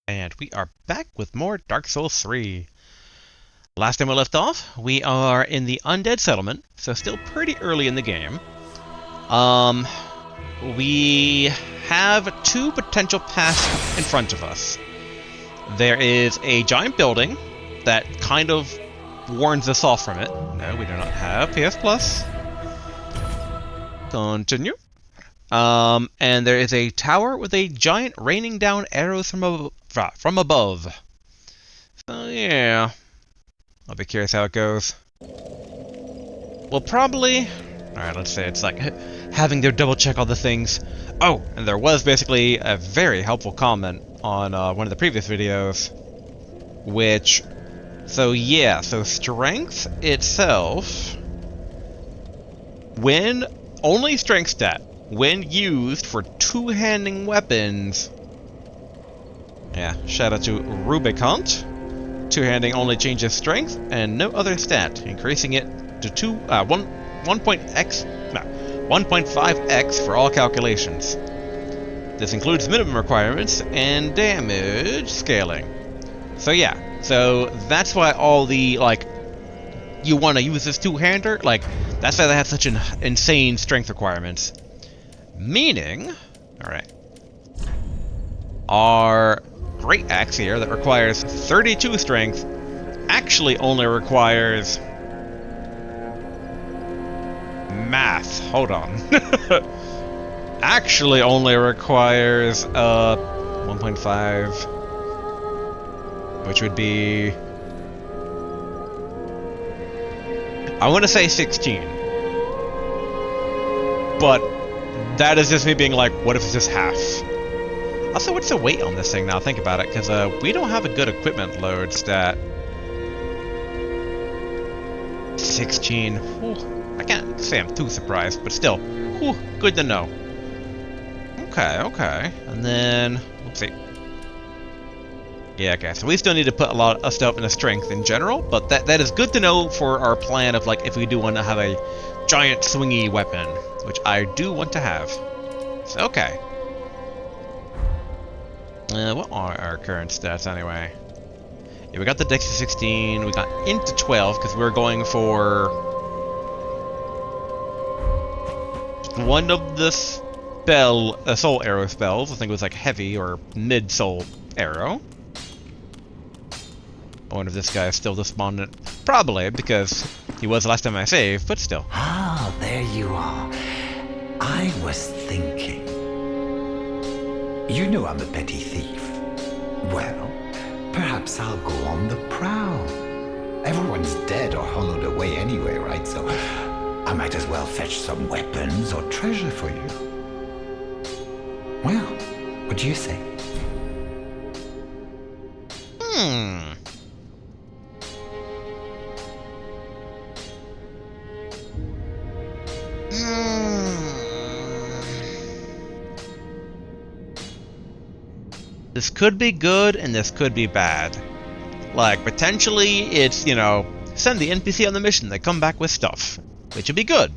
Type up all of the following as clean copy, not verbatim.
And we are back with more Dark Souls 3. Last time we left off, we are in the Undead Settlement, so still pretty early in the game. We have two potential paths in front of us. There is a giant building that kind of warns us off from it. No, we do not have PS Plus. Continue. And there is a tower with a giant raining down arrows from above. So yeah, I'll be curious how it goes. We'll probably... Alright, let's say it's like having to double check all the things. Oh, and there was basically a very helpful comment on one of the previous videos, which... So yeah, so strength itself... Only strength stat. When used for two-handing weapons... Yeah, shout out to Rubicont. Two-handing only changes strength and no other stat, increasing it to 1.5x for all calculations. This includes minimum requirements and damage scaling. So yeah, so that's why all the, like, you want to use this two-hander, like, that's why they have such an insane strength requirements. Meaning, alright, our great axe here that requires 32 strength actually only requires math. Hold on. Actually only requires 1.5, which would be, I want to say 16, but that is just me being like, what if it's just half? Also, what's the weight on this thing now? Think about it, because we don't have a good equipment load stat. 16. Whew. I can't say I'm too surprised, but still, whew, good to know. Okay. And then, let's see. Yeah, okay, so we still need to put a lot of stuff into strength in general, but that is good to know for our plan of, like, if we do want to have a giant swingy weapon, which I do want to have. So, okay. What are our current stats anyway? Yeah, we got the Dex to 16, we got into 12, because we're going for one of the soul arrow spells. I think it was like heavy or mid soul arrow. I wonder if this guy is still despondent. Probably, because he was the last time I saved, but still. Ah, there you are. I was thinking. You know I'm a petty thief. Well, perhaps I'll go on the prowl. Everyone's dead or hollowed away anyway, right? So I might as well fetch some weapons or treasure for you. Well, what do you say? This could be good, and this could be bad. Like, potentially, it's, you know, send the NPC on the mission, they come back with stuff, which would be good.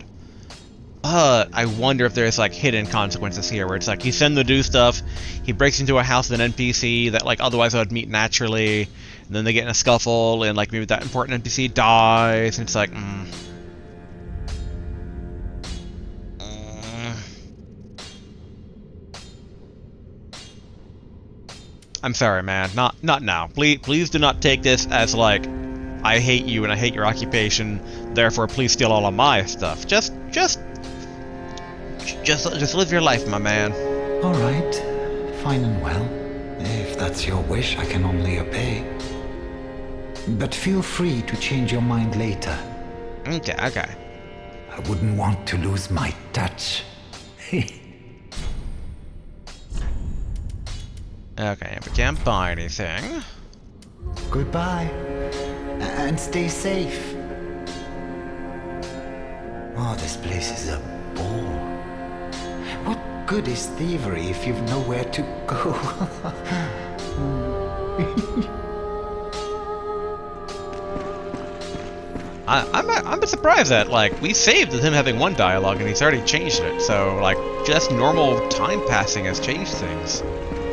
But I wonder if there's, like, hidden consequences here, where it's like, you send the do stuff, he breaks into a house with an NPC that, like, otherwise I would meet naturally, and then they get in a scuffle, and, like, maybe that important NPC dies, and it's like, I'm sorry, man. Not now. Please do not take this as like, I hate you and I hate your occupation. Therefore, please steal all of my stuff. Just live your life, my man. All right, fine and well. If that's your wish, I can only obey. But feel free to change your mind later. Okay. I wouldn't want to lose my touch. Okay, we can't buy anything. Goodbye, and stay safe. Oh, this place is a bore. What good is thievery if you've nowhere to go? I'm a bit surprised that, like, we saved with him having one dialogue and he's already changed it. So, like, just normal time passing has changed things.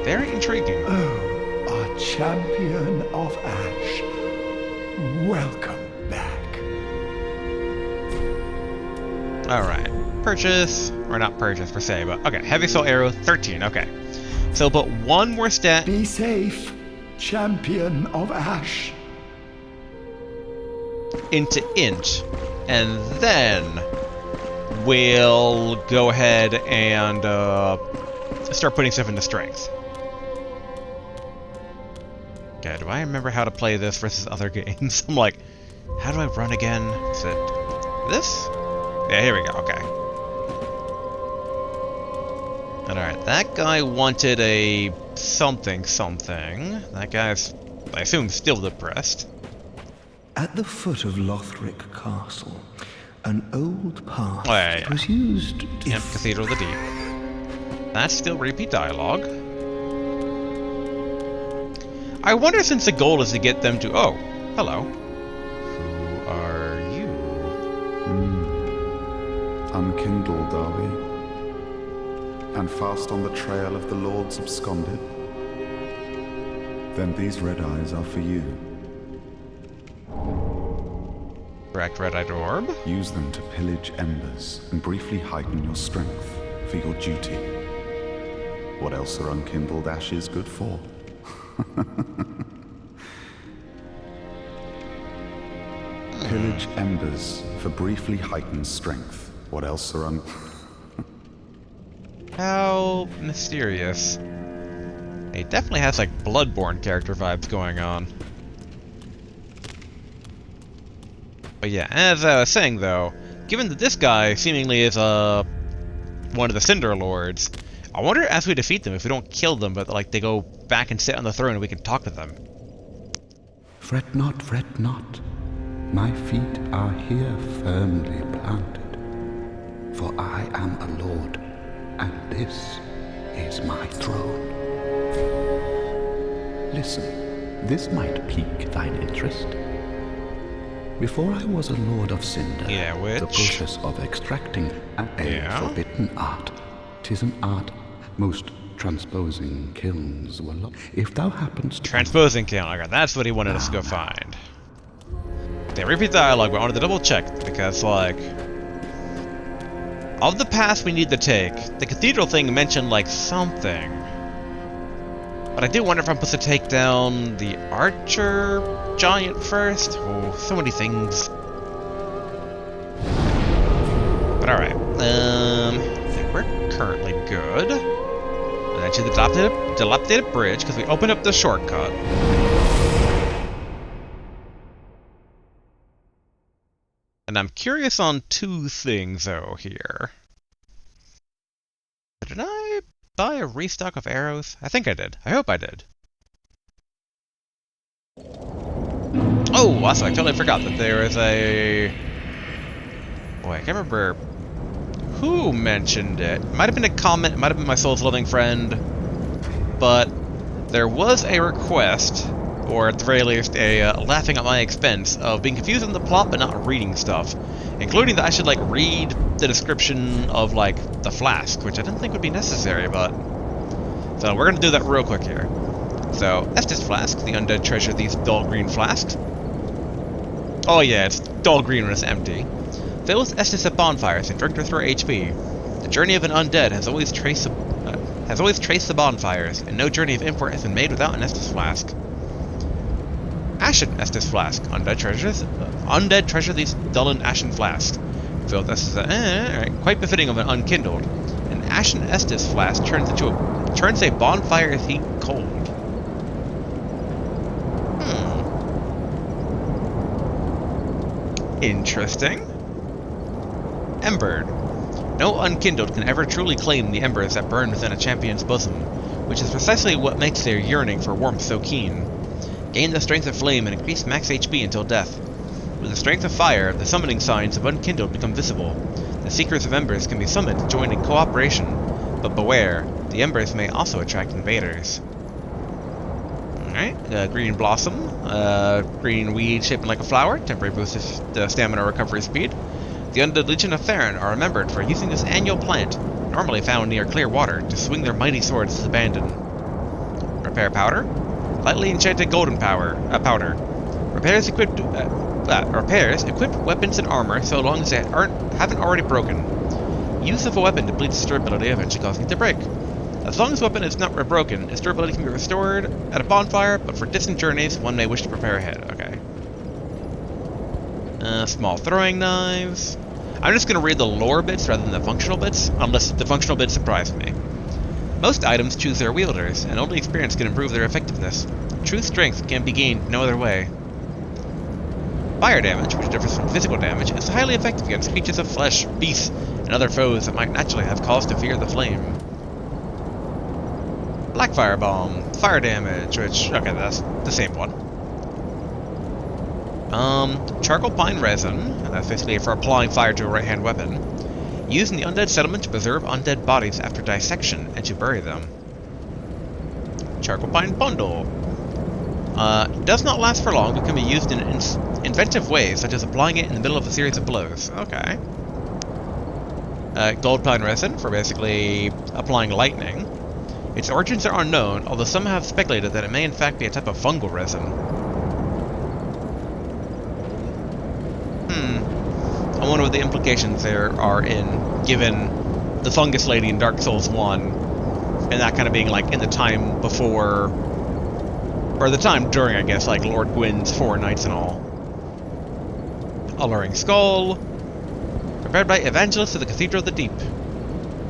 Very intriguing. Oh, champion of Ash, welcome back. Alright. Purchase. Or not purchase per se, but okay. Heavy Soul Arrow, 13. Okay. So, but one more stat. Be safe, champion of Ash. Into int. And then we'll go ahead and start putting stuff into strength. Okay, do I remember how to play this versus other games? I'm like, how do I run again? Is it this? Yeah, here we go, okay. Alright, that guy wanted a something. That guy's, I assume, still depressed. At the foot of Lothric Castle, an old path yeah. was used to... Yep, Cathedral of the Deep. That's still repeat dialogue. I wonder, since the goal is to get them to... Oh, hello. Who are you? Unkindled, are we? And fast on the trail of the Lords absconded? Then these red eyes are for you. Correct, red-eyed orb. Use them to pillage embers and briefly heighten your strength for your duty. What else are unkindled ashes good for? Pillage embers for briefly heightened strength. What else are How mysterious. He definitely has, like, Bloodborne character vibes going on. But yeah, as I was saying, though, given that this guy seemingly is one of the Cinder Lords, I wonder, as we defeat them, if we don't kill them, but like they go back and sit on the throne and we can talk to them. Fret not, fret not. My feet are here firmly planted. For I am a lord, and this is my throne. Listen, this might pique thine interest. Before I was a lord of Cinder, the process of extracting a forbidden art, 'tis an art most transposing kilns were lost. If thou happenst to... Transposing Kilk, okay, that's what he wanted us to go find. They repeat dialogue, but I wanted to double check, because, like... Of the paths we need to take, the cathedral thing mentioned, like, something. But I do wonder if I'm supposed to take down the archer giant first. Oh, so many things. But alright. I think we're currently good. And then to the dilapidated bridge, because we opened up the shortcut. And I'm curious on two things, though, here. Did I buy a restock of arrows? I think I did. I hope I did. Oh, also, I totally forgot that there is a... Boy, I can't remember who mentioned it. It might have been a comment, it might have been my soul's loving friend, but there was a request, or at the very least, a laughing at my expense, of being confused in the plot but not reading stuff, including that I should, like, read the description of, like, the flask, which I didn't think would be necessary, but... So, we're gonna do that real quick here. So, Estus Flask, the undead treasure, these dull green flasks. Oh yeah, it's dull green when it's empty. Fill with Estus at bonfires and drink to restore HP. The journey of an undead has always traced the bonfires, and no journey of import has been made without an Estus Flask. Ashen Estus Flask, undead treasure these dull and ashen flasks. Filled with Estus, quite befitting of an unkindled. An ashen Estus Flask turns a bonfire's heat cold. Interesting. Embered. No unkindled can ever truly claim the embers that burn within a champion's bosom, which is precisely what makes their yearning for warmth so keen. Gain the strength of flame and increase max HP until death. With the strength of fire, the summoning signs of unkindled become visible. The seekers of embers can be summoned to join in cooperation, but beware, the embers may also attract invaders. Alright, green blossom, green weed shaped like a flower, temporary boosts the stamina recovery speed. The undead Legion of Theron are remembered for using this annual plant, normally found near clear water, to swing their mighty swords as abandoned. Repair powder. Lightly enchanted golden powder. Repairs equipped weapons and armor so long as they haven't already broken. Use of a weapon depletes its durability, eventually causing it to break. As long as the weapon is not broken, its durability can be restored at a bonfire, but for distant journeys, one may wish to prepare ahead. Okay. Small throwing knives. I'm just going to read the lore bits rather than the functional bits, unless the functional bits surprise me. Most items choose their wielders, and only experience can improve their effectiveness. True strength can be gained no other way. Fire damage, which differs from physical damage, is highly effective against creatures of flesh, beasts, and other foes that might naturally have cause to fear the flame. Black Fire Bomb, fire damage, which, okay, that's the same one. Charcoal Pine Resin, and that's basically for applying fire to a right-hand weapon. Used in the undead settlement to preserve undead bodies after dissection and to bury them. Charcoal Pine Bundle. Does not last for long, but can be used in inventive ways, such as applying it in the middle of a series of blows. Okay. Gold Pine Resin, for basically applying lightning. Its origins are unknown, although some have speculated that it may in fact be a type of fungal resin. I wonder what the implications there are given the fungus lady in Dark Souls 1, and that kind of being like in the time before, or the time during, I guess, like Lord Gwyn's 4 Nights and all. Alluring Skull. Prepared by Evangelists of the Cathedral of the Deep.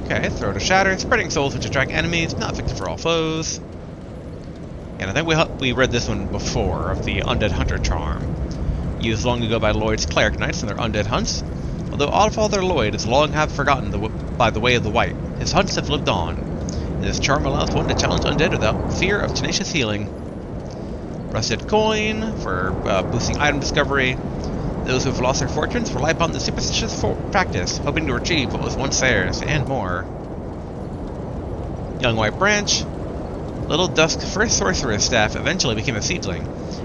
Okay, Throw to Shatter. Spreading souls which attract enemies, not effective for all foes. And I think we read this one before, of the Undead Hunter Charm. Used long ago by Lloyd's Cleric Knights in their undead hunts. Although Allfather Lloyd is long have forgotten by the way of the White, his hunts have lived on. And this charm allows one to challenge undead without fear of tenacious healing. Rusted Coin, for boosting item discovery. Those who have lost their fortunes rely upon the superstitious practice, hoping to retrieve what was once theirs, and more. Young White Branch. Little Dusk's first sorcerer's staff eventually became a seedling,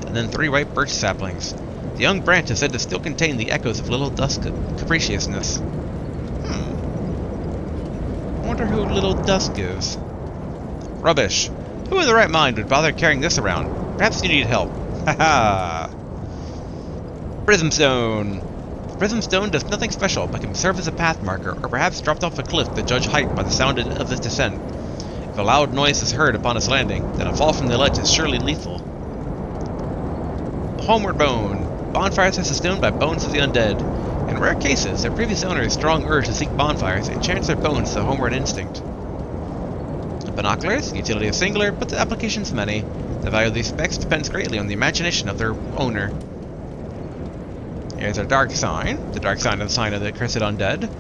and then 3 white birch saplings. The young branch is said to still contain the echoes of Little Dusk's capriciousness. I wonder who Little Dusk is. Rubbish. Who in the right mind would bother carrying this around? Perhaps you need help. Haha. Prism Stone. Prism Stone does nothing special, but can serve as a path marker, or perhaps dropped off a cliff to judge height by the sound of its descent. If a loud noise is heard upon its landing, then a fall from the ledge is surely lethal. Homeward Bone. Bonfires are sustained by bones of the undead. In rare cases, their previous owner's strong urge to seek bonfires enchants their bones to homeward instinct. Binoculars. Utility is singular, but the applications many. The value of these specs depends greatly on the imagination of their owner. Here's our Dark Sign. The Dark Sign is the sign of the cursed undead.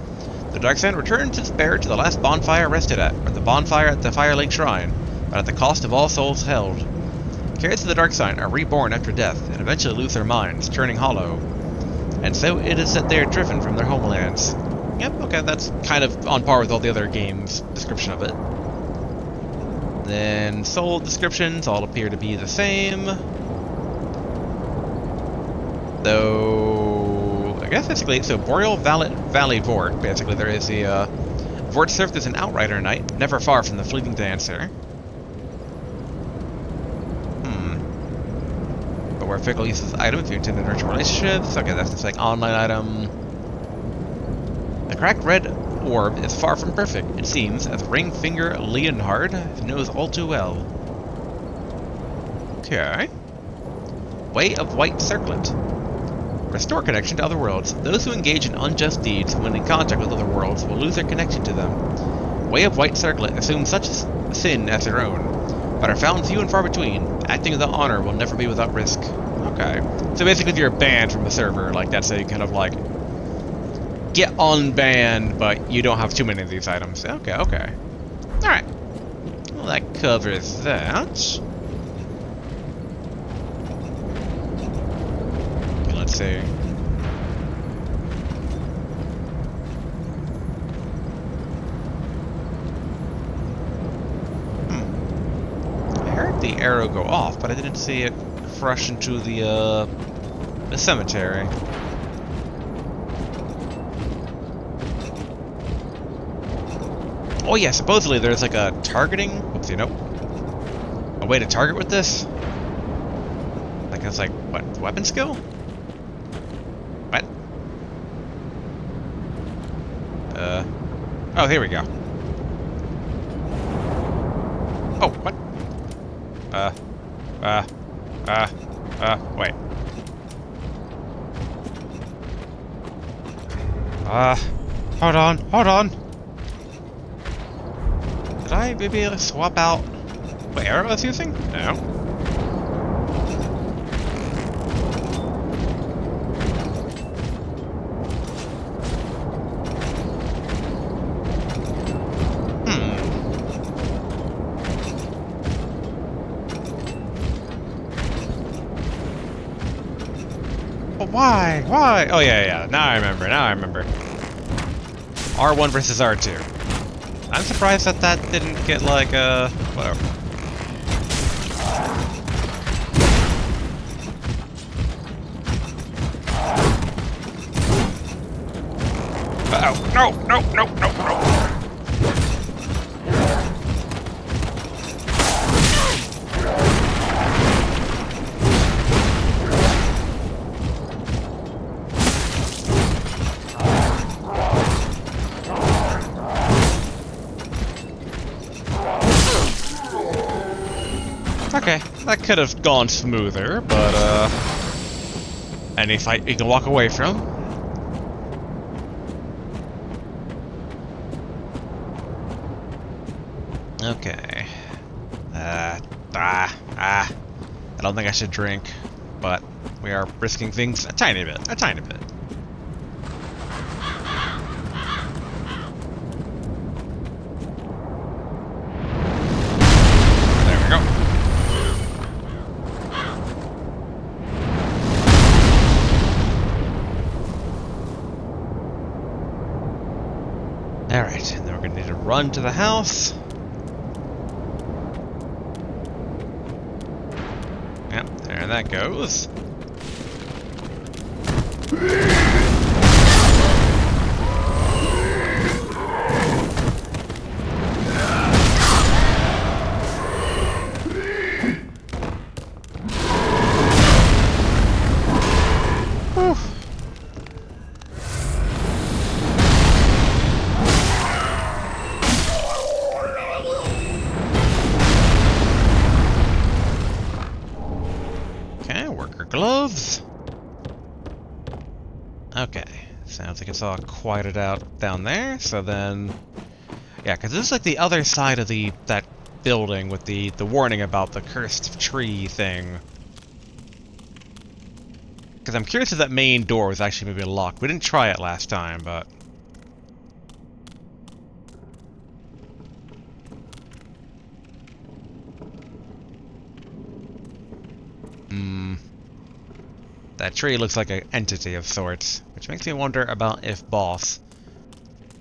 The Dark Sign returns its bearer to the last bonfire rested at, or the bonfire at the Fire Lake Shrine, but at the cost of all souls held. Carriers of the Dark Sign are reborn after death, and eventually lose their minds, turning hollow. And so it is that they are driven from their homelands. Yep, okay, that's kind of on par with all the other games' description of it. Then soul descriptions all appear to be the same. Though, I guess basically, so Boreal Valley Vort, basically there is the, Vort served as an outrider knight, never far from the fleeting dancer. But where fickle uses item if you intend to nurture relationships. Okay, that's just like online item. The cracked red orb is far from perfect, it seems, as Ring Finger Leonhard knows all too well. Okay. Way of White Circlet. Restore connection to other worlds. Those who engage in unjust deeds when in contact with other worlds will lose their connection to them. Way of White Circlet assumes such sin as their own, but are found few and far between. Acting without honor will never be without risk. Okay. So basically if you're banned from the server, like that's a kind of like get unbanned, but you don't have too many of these items. Okay, okay. Alright. Well, that covers that. Okay, let's see. I heard the arrow go off, but I didn't see it rush into the cemetery. Oh yeah, supposedly there's like a targeting. Oopsie, nope. a way to target with this? Like, it's like, what, weapon skill? What? Oh, here we go. Oh, what? Wait. Hold on. Did I maybe swap out what arrow I was using? No. Why? Why? Oh, yeah. Now I remember. R1 versus R2. I'm surprised that that didn't get, like, whatever. Uh-oh. No. Okay, that could have gone smoother, but, any fight you can walk away from. Okay. I don't think I should drink, but we are risking things a tiny bit. There we go. Alright, and then we're gonna need to run to the house. Yep, there that goes. Gloves. Okay, sounds like it's all quieted out down there. So then, yeah, because this is like the other side of that building with the warning about the cursed tree thing. Because I'm curious if that main door was actually maybe locked. We didn't try it last time, but. That tree looks like an entity of sorts, which makes me wonder about if boss.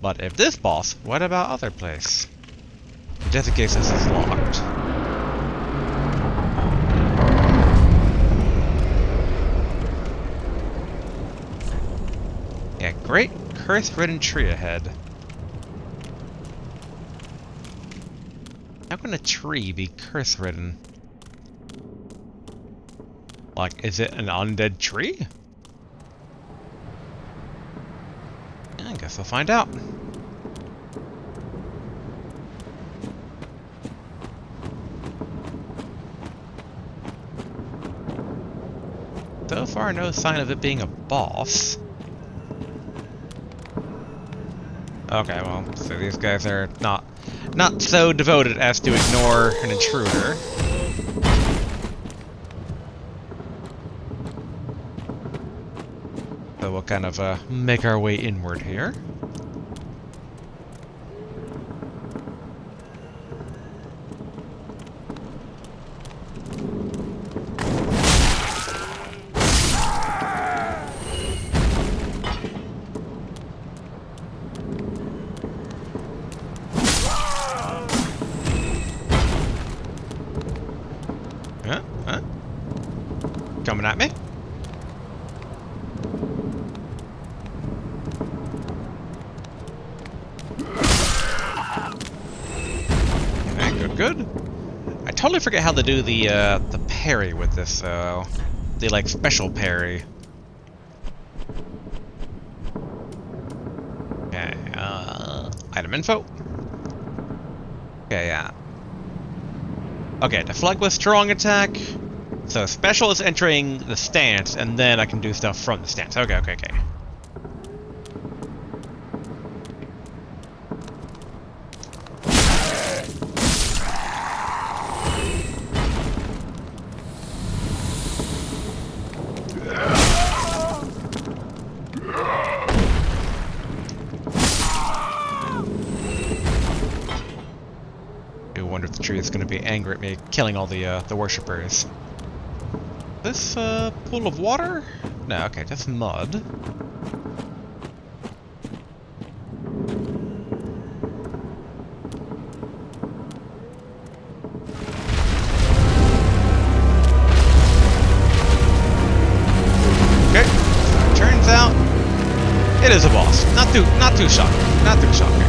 But if this boss, what about other place? Just in case this is locked. Yeah, great curse-ridden tree ahead. How can a tree be curse-ridden? Like, is it an undead tree? I guess we'll find out. So far, no sign of it being a boss. Okay, well, so these guys are not so devoted as to ignore an intruder. So we'll kind of make our way inward here. Coming at me? Okay, good. I totally forget how to do the parry with this, though. The, like, special parry. Okay, item info. Okay, yeah. Okay, deflect with strong attack. So special is entering the stance, and then I can do stuff from the stance. Okay, okay, okay. I wonder if the tree is going to be angry at me killing all the worshippers. This pool of water? No, okay, just mud. Okay, so turns out it is a boss. Not too shocking. Not too shocking.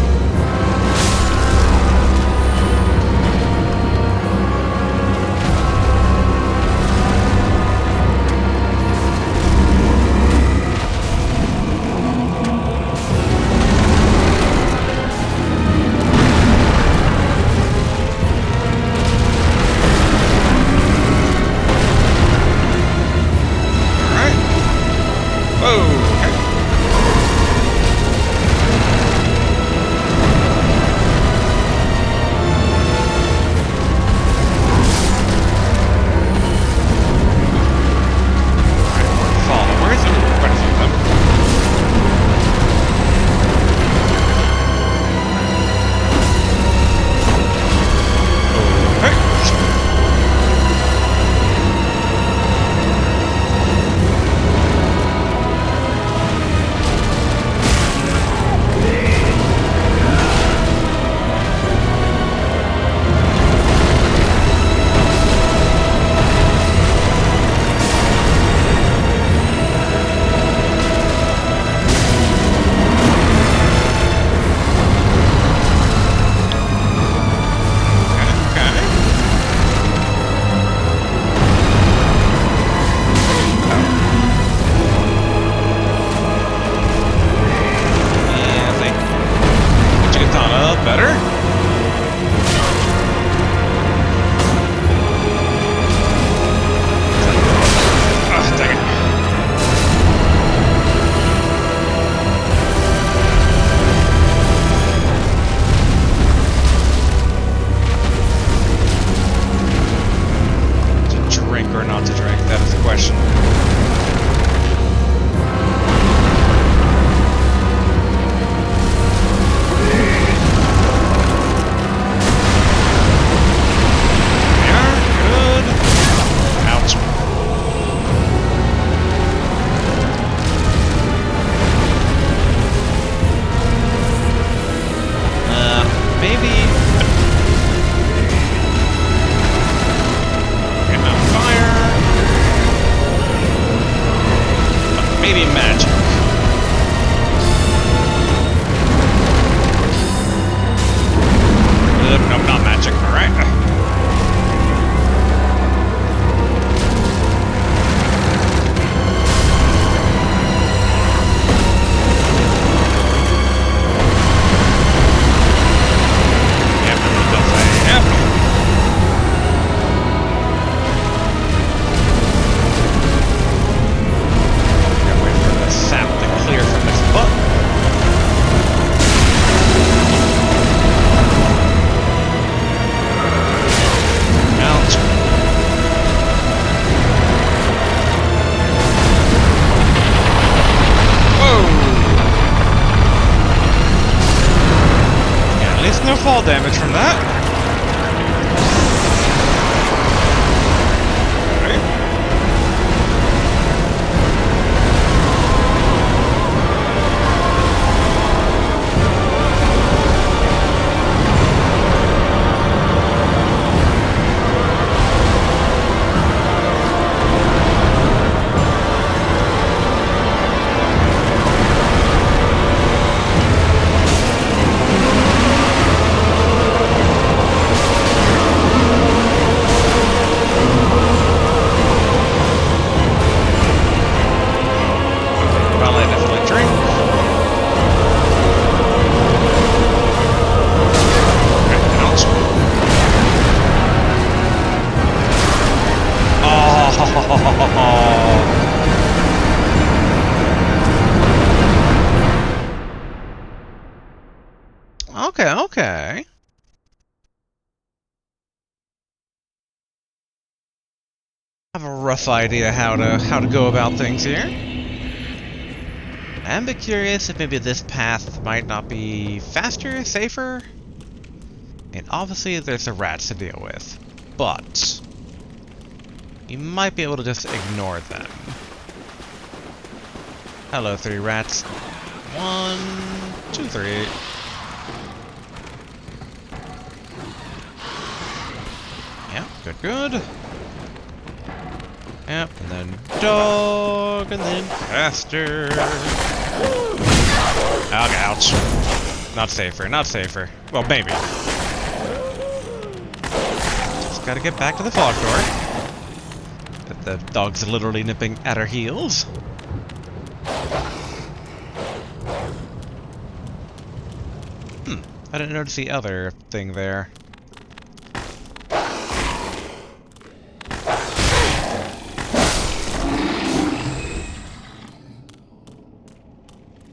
fall damage from that. I have a rough idea how to go about things here. I'm a bit curious if maybe this path might not be faster, safer. And obviously there's the rats to deal with, but you might be able to just ignore them. Hello, 3 rats. 1, 2, 3. Yep, good, good. Yep, and then dog, and then faster. Oh, ouch. Not safer, not safer. Well, maybe. Just gotta get back to the fog door. The dog's literally nipping at her heels. I didn't notice the other thing there.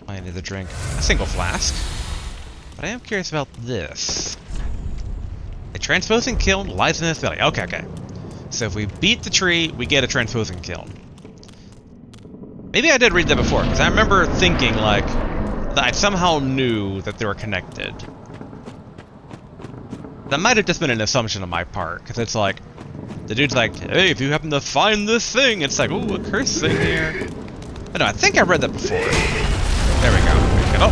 I need to drink a single flask. But I am curious about this. A transposing kiln lies in this valley. Okay, okay. So if we beat the tree, we get a transposing kiln. Maybe I did read that before, because I remember thinking, like, that I somehow knew that they were connected. That might have just been an assumption on my part, because it's like, the dude's like, hey, if you happen to find this thing, it's like, ooh, a curse thing here. But no, I think I read that before. There we go. Pick it up.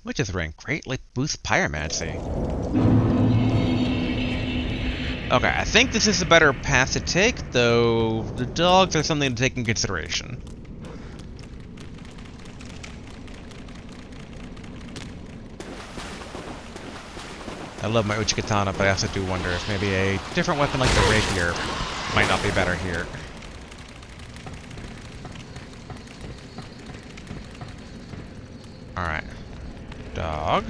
Which is rank greatly boosts pyromancy. Okay, I think this is a better path to take, though the dogs are something to take in consideration. I love my Uchi Katana, but I also do wonder if maybe a different weapon like the rapier might not be better here. Alright. Dog.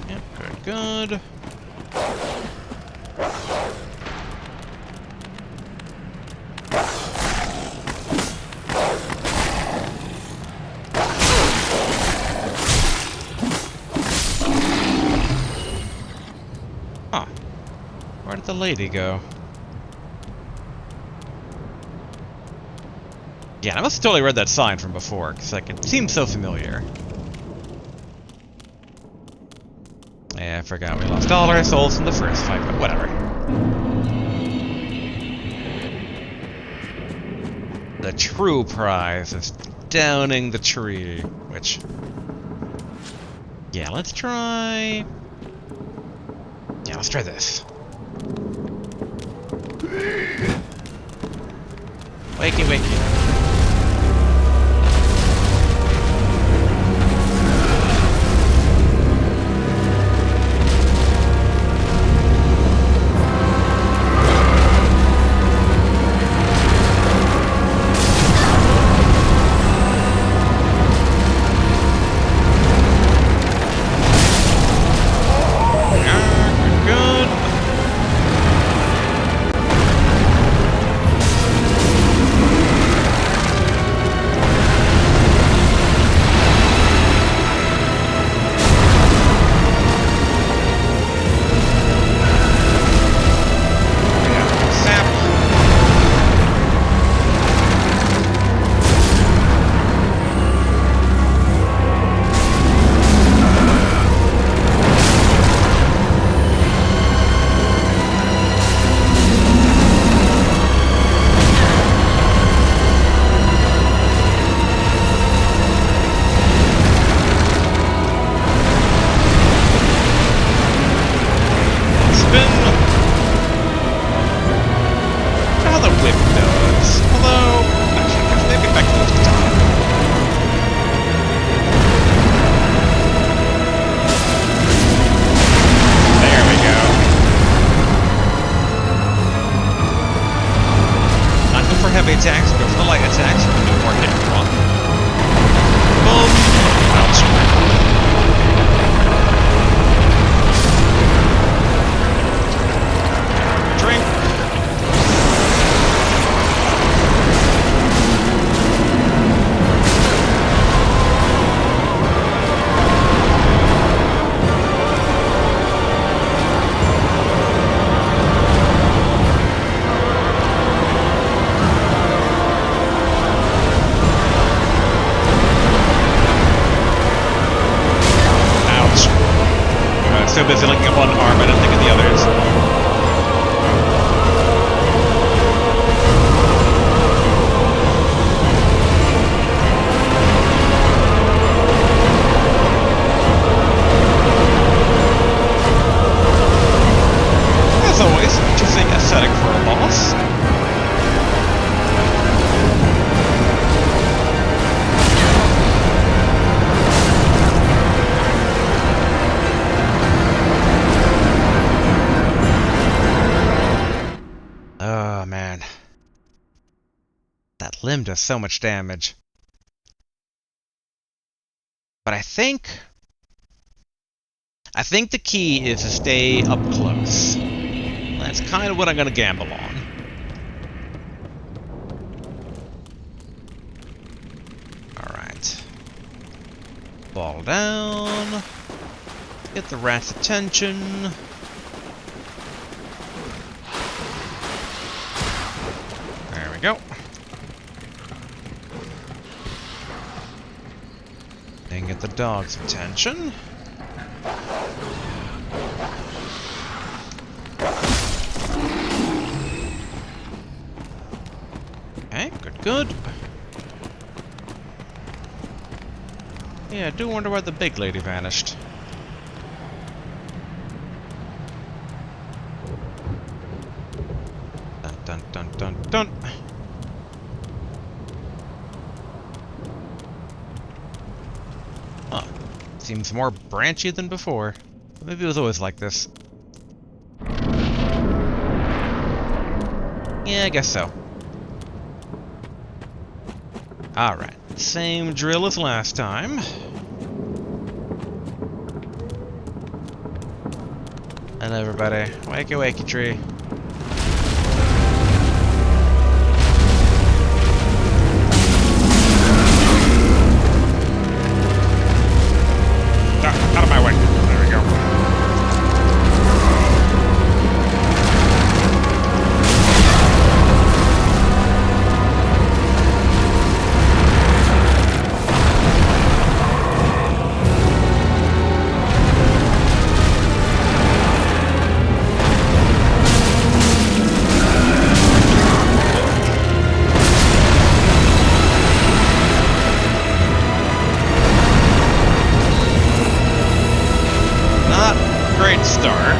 Yep, good, good. Huh. Where did the lady go? Yeah, I must have totally read that sign from before, because like, it seems so familiar. Yeah, I forgot we lost all our souls in the first fight, but whatever. The true prize is downing the tree, which... Yeah, let's try... Yeah, let's try this. Wakey, wakey. so busy looking at one arm, I didn't think of the others. As always, interesting aesthetic for a boss. Oh, man. That limb does so much damage. But I think the key is to stay up close. That's kind of what I'm going to gamble on. Alright. Fall down. Get the rat's attention. There we go. And get the dog's attention. Okay, good. Yeah, I do wonder why the big lady vanished. Dun dun dun dun dun. Huh. Seems more branchy than before. Maybe it was always like this. Yeah, I guess so. Alright. Same drill as last time. And everybody, wakey wakey tree. Out of my way. There we go. Great start.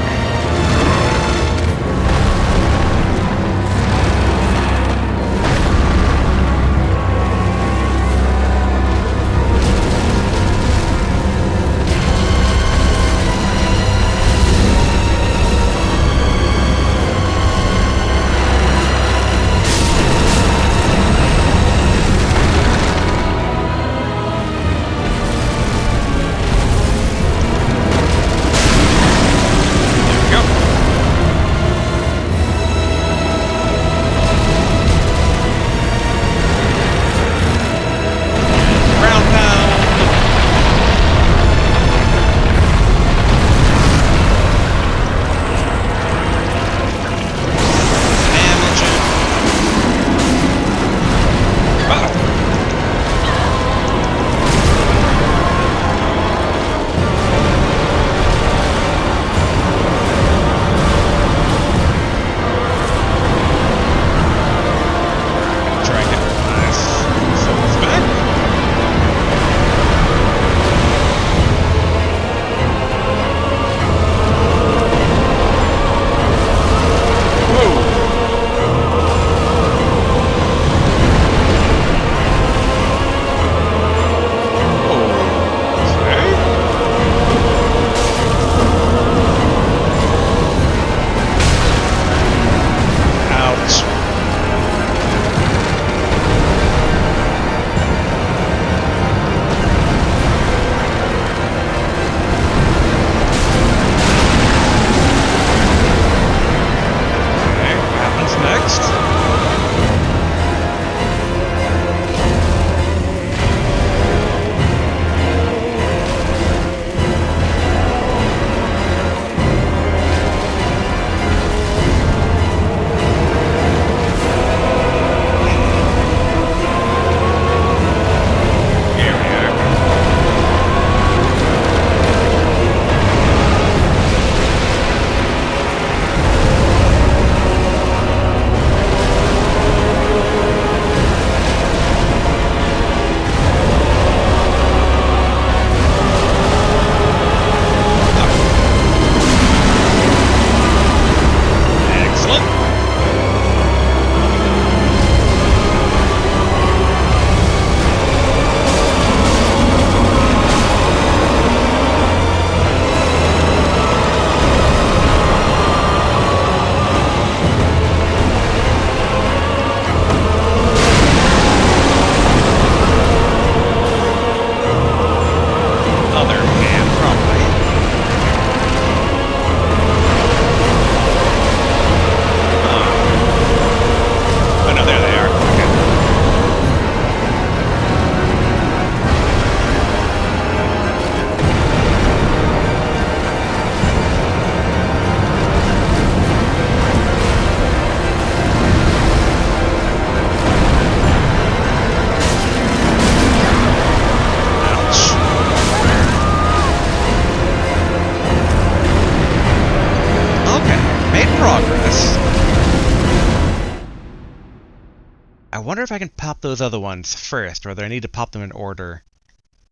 I wonder if I can pop those other ones first, or do I need to pop them in order?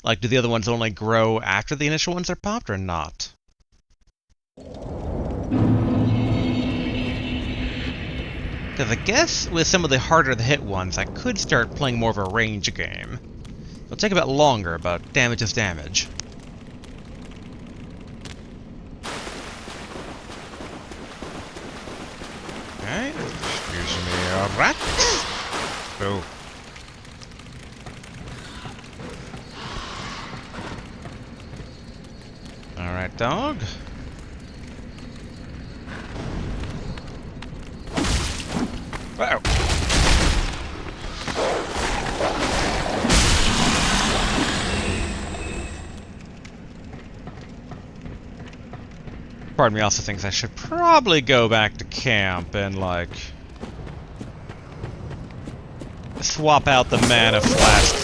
Like, do the other ones only grow after the initial ones are popped, or not? Because I guess with some of the harder to hit ones, I could start playing more of a range game. It'll take a bit longer, but damage is damage. Okay, excuse me, a rat. Oh. Alright, dog. Wow. Part of me also thinks I should probably go back to camp and, like, swap out the mana flask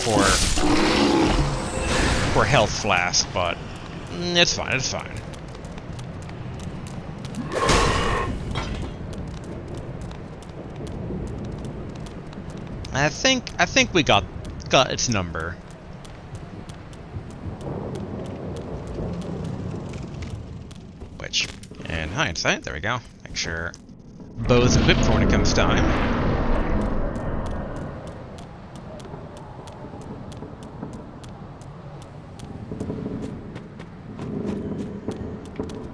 for health flask, but it's fine, it's fine. I think we got its number. Which, in hindsight, there we go. Make sure bow's equipped for when it comes time.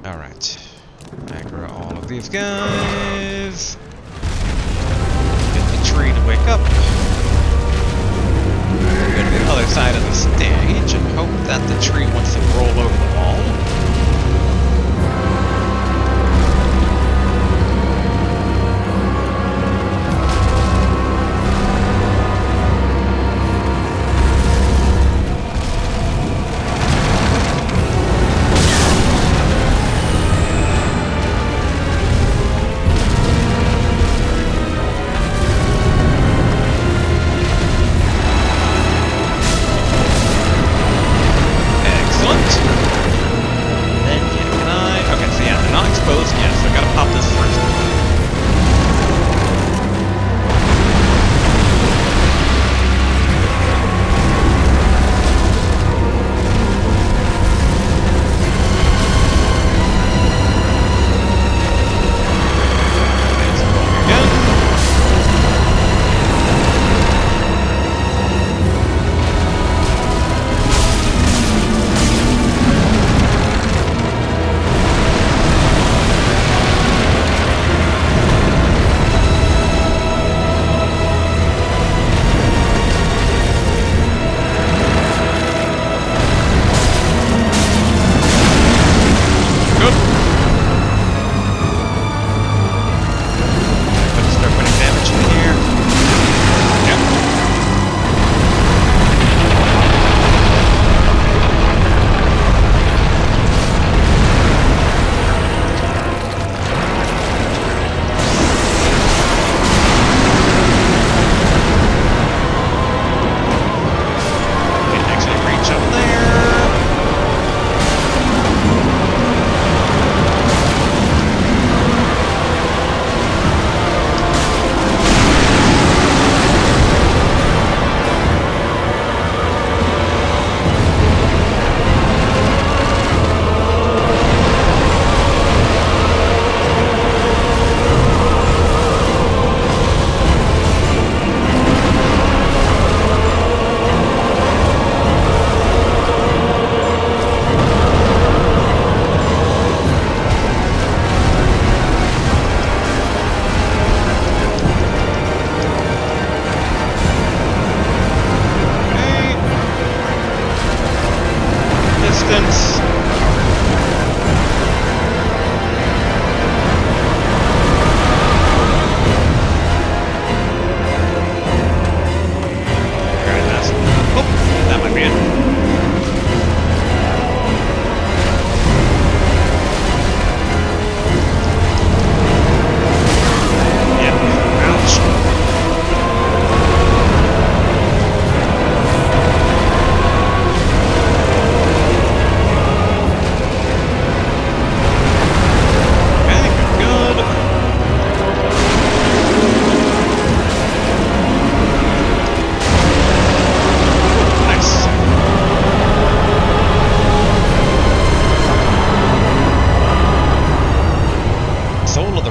Alright. Aggro all of these guys. Get the tree to wake up. Go to the other side of the stage and hope that the tree wants to roll over the wall. Excellent.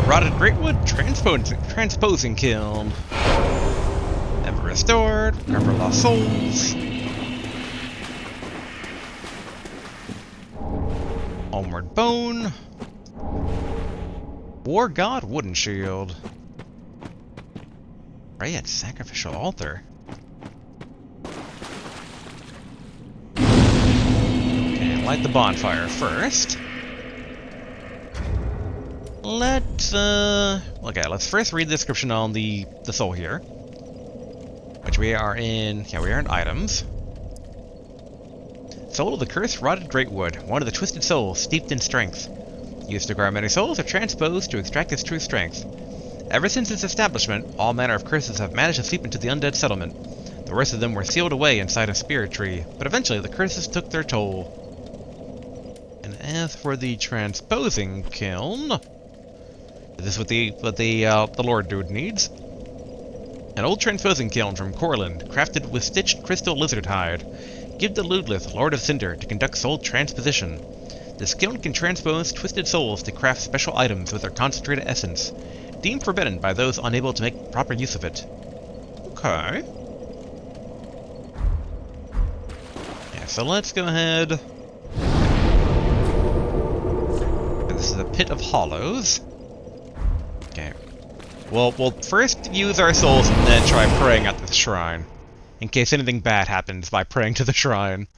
Rotted Greatwood Transposing Kiln. Ever restored. Recover lost souls. Homeward Bone. War God Wooden Shield. Rayet Sacrificial Altar. And light the bonfire first. Let's first read the description on the soul here. Which we are in items. Soul of the Cursed Rotted Greatwood, one of the twisted souls steeped in strength. Used to acquire many souls are transposed to extract its true strength. Ever since its establishment, all manner of curses have managed to seep into the undead settlement. The worst of them were sealed away inside a spirit tree, but eventually the curses took their toll. And as for the Transposing Kiln, this is what the Lord dude needs. An old transposing kiln from Corland, crafted with stitched crystal lizard hide. Give the Ludlith, Lord of Cinder, to conduct soul transposition. This kiln can transpose twisted souls to craft special items with their concentrated essence, deemed forbidden by those unable to make proper use of it. Okay. Yeah, so let's go ahead. This is a Pit of Hollows. Okay. Well, we'll first use our souls and then try praying at the shrine, in case anything bad happens by praying to the shrine.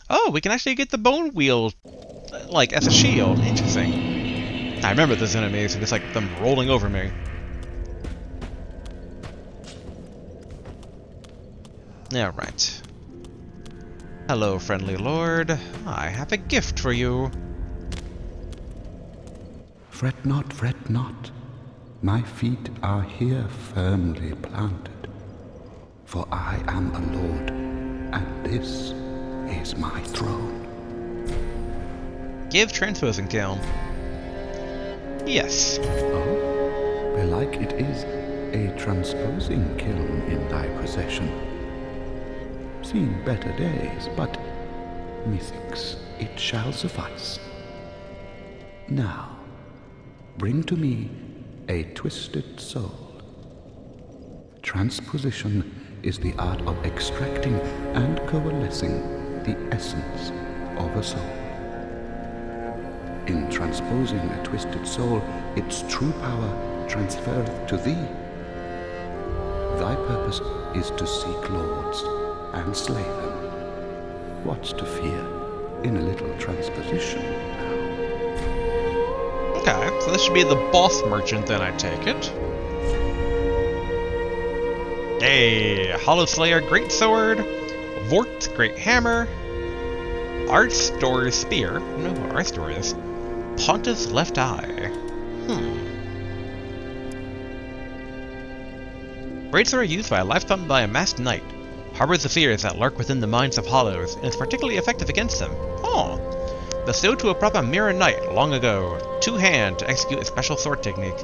Oh, we can actually get the bone wheel, like, as a shield. Interesting. I remember those enemies, and it's like them rolling over me. Alright. Hello, friendly lord. I have a gift for you. Fret not. My feet are here firmly planted. For I am a lord, and this is my throne. Give Transposing Kiln. Yes. Oh, belike it is a transposing kiln in thy possession. Seen better days, but methinks it shall suffice. Now, bring to me a twisted soul. Transposition is the art of extracting and coalescing the essence of a soul. In transposing a twisted soul, its true power transferreth to thee. Thy purpose is to seek lords and slay them. What's to fear in a little transposition now? Okay, so this should be the boss merchant then, I take it. Hey, Hollow Slayer Great Sword, Vort Great Hammer, Artstore Spear, I don't know what Artstore is, Pontus Left Eye. Greatsword are used by a lifetime by a masked knight, harbors the fears that lurk within the minds of hollows, and is particularly effective against them. Oh. Bestowed to a proper mirror knight long ago, two-hand to execute a special sword technique.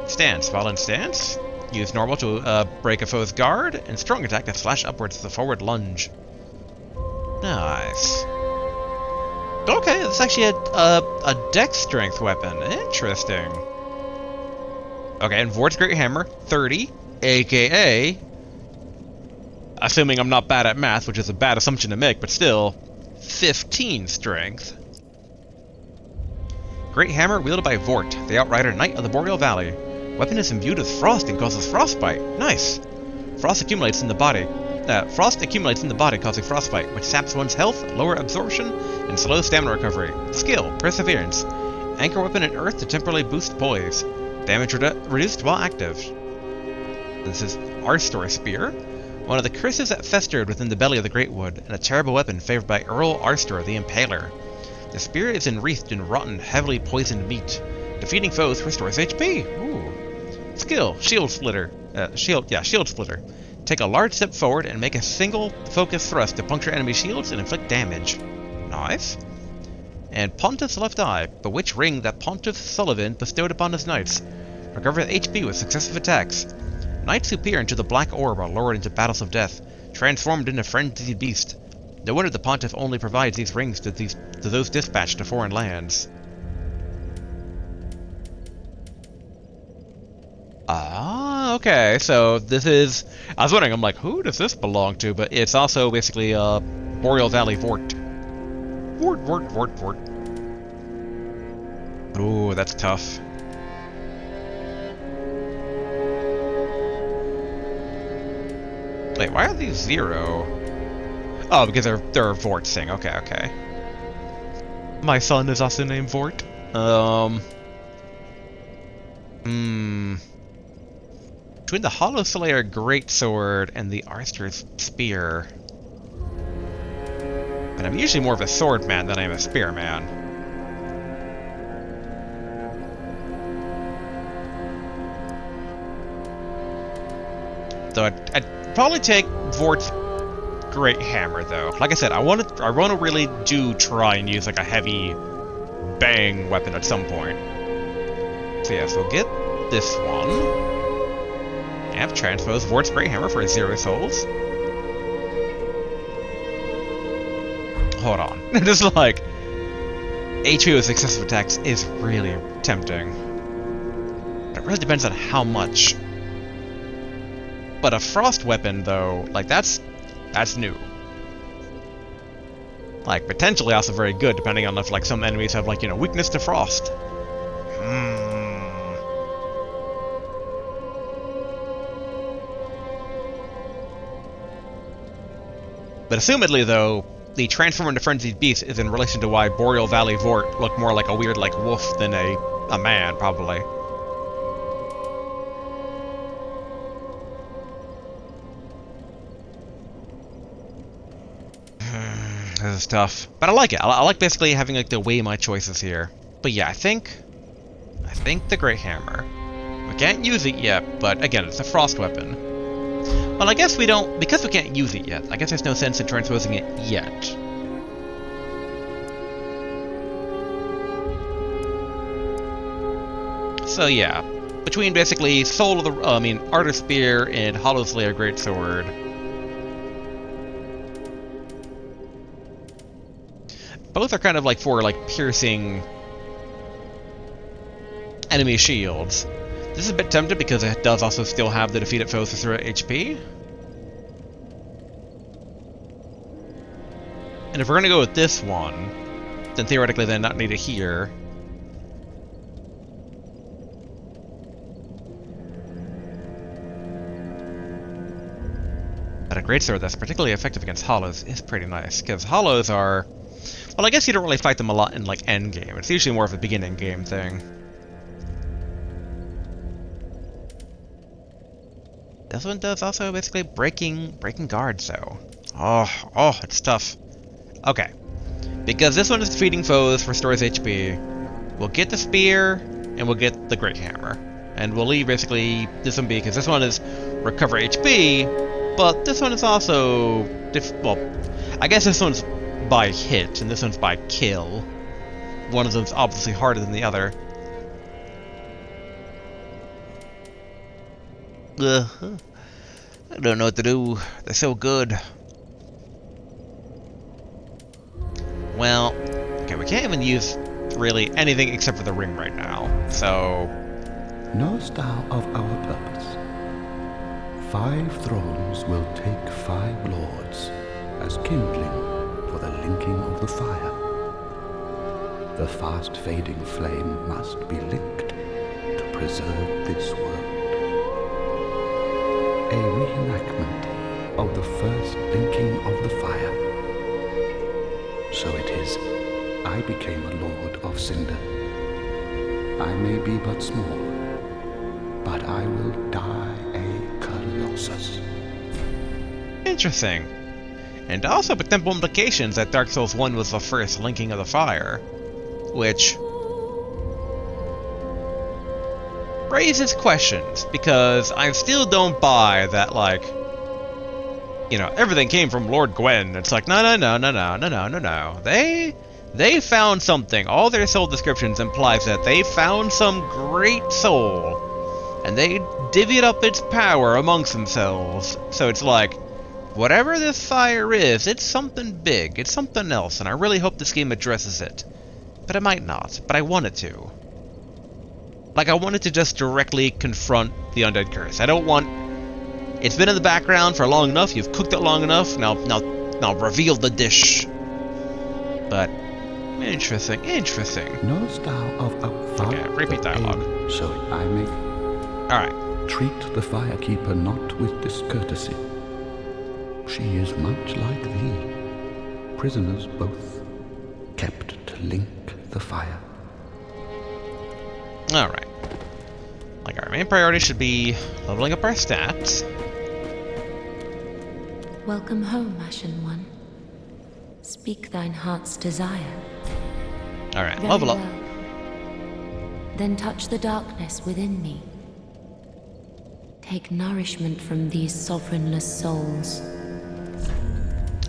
Stance, while in stance, use normal to break a foe's guard, and strong attack to slash upwards with a forward lunge. Nice. Okay, this is actually a dex strength weapon. Interesting. Okay, and Vort's Great Hammer, 30, aka... Assuming I'm not bad at math, which is a bad assumption to make, but still, 15 strength. Great Hammer wielded by Vort, the Outrider Knight of the Boreal Valley. Weapon is imbued with frost and causes frostbite. Nice! Frost accumulates in the body, causing frostbite, which saps one's health, lower absorption, and slows stamina recovery. Skill, Perseverance. Anchor weapon in earth to temporarily boost poise. Damage reduced while active. This is Artstore Spear, one of the curses that festered within the belly of the Greatwood, and a terrible weapon favored by Earl Artstore the Impaler. The spear is enwreathed in rotten, heavily poisoned meat. Defeating foes restores HP. Ooh. Skill, Shield Splitter. Shield Splitter. Take a large step forward and make a single focus thrust to puncture enemy shields and inflict damage. Nice. And Pontiff's Left Eye, bewitched ring that Pontiff Sullivan bestowed upon his knights. Recover HP with successive attacks. Knights who peer into the black orb are lured into battles of death, transformed into frenzied beast. No wonder the Pontiff only provides these rings to those dispatched to foreign lands. Ah, okay. So this is... I was wondering, I'm like, who does this belong to? But it's also basically Boreal Valley Vort. Vort. Ooh, that's tough. Wait, why are these 0? Oh, because they're Vort thing. Okay. My son is also named Vort. Between the Hollow Slayer Greatsword and the Archer's Spear. But I'm usually more of a sword man than I am a spear man. So I'd probably take Vort's Great Hammer, though. Like I said, I want to really try and use like a heavy bang weapon at some point. So yeah, so we'll get this one. And transpose Vort's Great Hammer for 0 souls. Hold on. This is like... HP with successive attacks is really tempting. It really depends on how much. But a frost weapon, though, like that's new. Like, potentially also very good, depending on if, like, some enemies have, like, you know, weakness to frost. But assumedly, though, the transform into frenzied beast is in relation to why Boreal Valley Vort looked more like a weird, like, wolf than a man, probably. This is tough. But I like it. I like basically having, like, to weigh my choices here. But yeah, I think the Great Hammer. We can't use it yet, but again, it's a frost weapon. Well, I guess we don't, because we can't use it yet, I guess there's no sense in transposing it yet. So yeah, between basically Soul of the, Archer Spear and Hollow Slayer Greatsword. Both are kind of like for, like, piercing enemy shields. This is a bit tempted because it does also still have the defeated foes for 0 HP. And if we're going to go with this one, then theoretically they're not needed here. But a greatsword that's particularly effective against hollows is pretty nice, because hollows are... Well, I guess you don't really fight them a lot in, like, endgame. It's usually more of a beginning game thing. This one does also basically breaking guards, though. Oh, it's tough. Okay. Because this one is defeating foes, restores HP, we'll get the spear, and we'll get the Great Hammer. And we'll leave basically this one be, because this one is recover HP, but this one is also... well, I guess this one's by hit, and this one's by kill. One of them's obviously harder than the other. I don't know what to do. They're so good. Well, okay, we can't even use really anything except for the ring right now, so... Knowest thou of our purpose? 5 thrones will take 5 lords as kindling for the linking of the fire. The fast-fading flame must be linked to preserve this world. A reenactment of the first linking of the fire. So it is, I became a lord of Cinder. I may be but small, but I will die a Colossus. Interesting. And also potential implications that Dark Souls 1 was the first linking of the fire, which raises questions, because I still don't buy that, like, you know, everything came from Lord Gwen. It's like, no. They found something. All their soul descriptions implies that they found some great soul, and they divvied up its power amongst themselves. So it's like, whatever this fire is, it's something big, it's something else, and I really hope this game addresses it. But it might not, but I want it to. Like, I wanted to just directly confront the undead curse. I don't want... It's been in the background for long enough. You've cooked it long enough. Now reveal the dish. But interesting. Knowest thou of a fire? Okay, repeat dialogue. So I may. All right. Treat the firekeeper not with discourtesy. She is much like thee. Prisoners both, kept to link the fire. All right. Like our main priority should be leveling up our stats. Welcome home, Ashen One. Speak thine heart's desire. All right, Very level up. well. Then touch the darkness within me. Take nourishment from these sovereignless souls.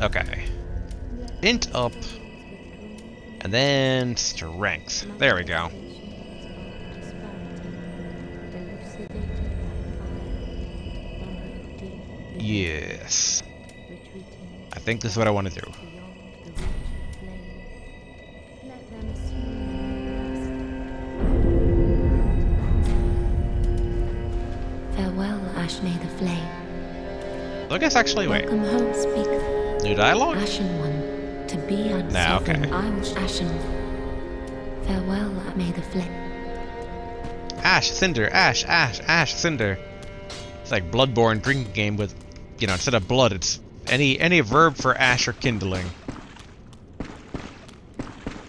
Okay. Int up. And then strength. There we go. Yes. I think this is what I want to do. Farewell, Ashne the Flame. So I guess actually, wait. Welcome home, speak. New dialogue? Ashen One, to be uncertain. Nah, okay. I'm Ashen. Farewell, Ashne the Flame. Ash, Cinder, Ash, Cinder. It's like Bloodborne drinking game with, you know, instead of blood, it's any verb for ash or kindling.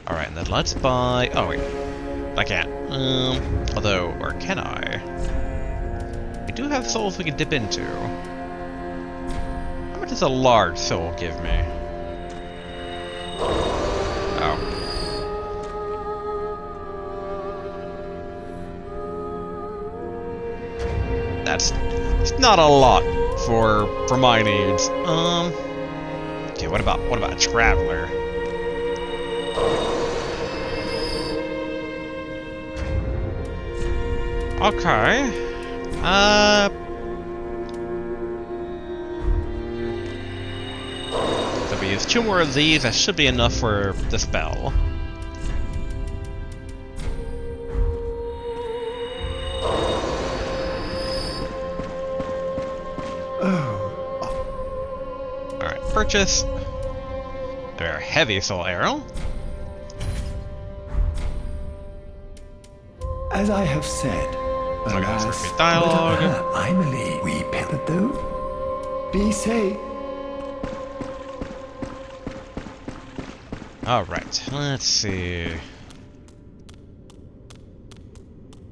Alright, and then let's buy... Oh, wait. I can't. Although, or can I? We do have souls we can dip into. How much does a large soul give me? Oh. It's not a lot for my needs. Okay, what about a traveler? Okay. So we use 2 more of these, that should be enough for the spell. Alright, purchase. There, heavy soul arrow. As I have said, alas, repeat dialogue. But of her, I believe we peppered though. Be safe. Alright, let's see.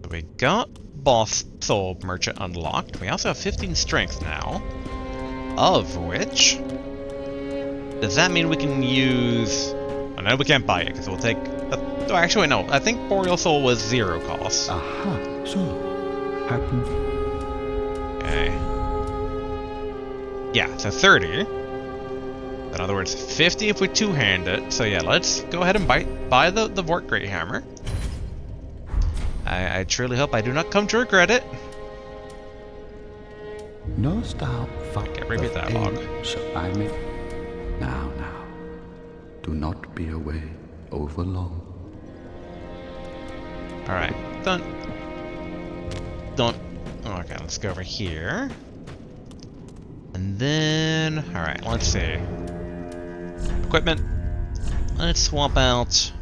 So we got Boss Soul Merchant unlocked. We also have 15 strength now. Of which... Does that mean we can use... Oh, no, we can't buy it, because we'll take... Oh, actually, no. I think Boreal Soul was 0 cost. Aha, so... Happen. Okay. Yeah, so 30. In other words, 50 if we two-hand it. So yeah, let's go ahead and buy the Vort Great Hammer. I truly hope I do not come to regret it. Knowest thou Okay, repeat that log. So I may. Now. Do not be away over long. Alright, don't. Okay, let's go over here. And then, alright, let's see. Equipment. Let's swap out.